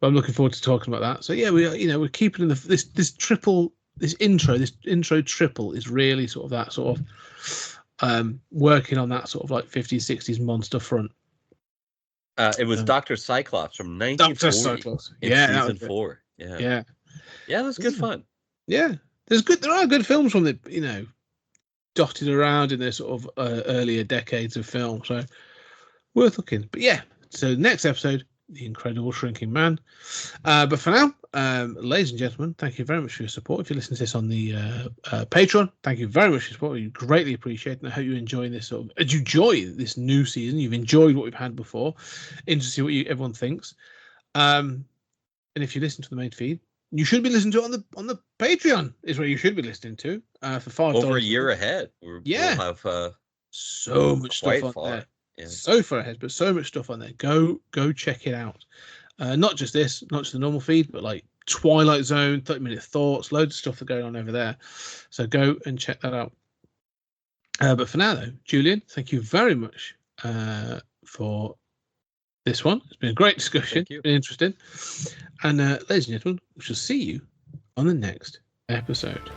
Speaker 5: But I'm looking forward to talking about that. So yeah, we're keeping in this intro triple is really sort of that sort of working on that sort of like 50s, 60s monster front.
Speaker 6: It was Dr. Cyclops from 1940.
Speaker 5: Dr. Cyclops.
Speaker 6: Season 4.
Speaker 5: Yeah,
Speaker 6: that was good fun.
Speaker 5: Yeah, there are good films from the, you know, dotted around in their sort of earlier decades of film, so worth looking. But yeah, so next episode, The Incredible Shrinking Man. But for now, ladies and gentlemen, thank you very much for your support. If you listen to this on the Patreon, thank you very much for your support. We greatly appreciate it. And I hope you enjoy this enjoy this new season. You've enjoyed what we've had before. Interested to see what everyone thinks. And if you listen to the main feed, you should be listening to it on the Patreon. Is where you should be listening to for $5
Speaker 6: over a year ahead. We'll have
Speaker 5: so much stuff on there. Yeah. So far ahead, but so much stuff on there. Go check it out. Not just this, not just the normal feed, but like Twilight Zone, 30-minute thoughts, loads of stuff going on over there. So go and check that out. But for now, though, Julian, thank you very much for this one. It's been a great discussion. It's been interesting. And ladies and gentlemen, we shall see you on the next episode.